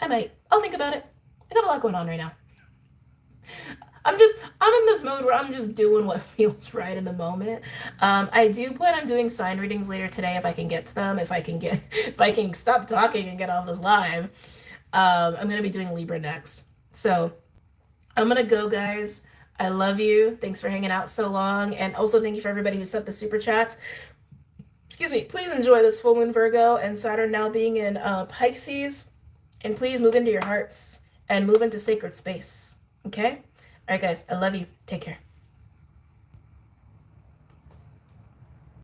I'll think about it. I got a lot going on right now. I'm in this mode where I'm just doing what feels right in the moment. I do plan on doing sign readings later today if I can get to them, if I can stop talking and get off this live. I'm gonna be doing Libra next. So I'm gonna go, guys. I love you. Thanks for hanging out so long. And also thank you for everybody who sent the super chats. Excuse me. Please enjoy this full moon Virgo and Saturn now being in Pisces. And please move into your hearts and move into sacred space. Okay? All right, guys. I love you. Take care.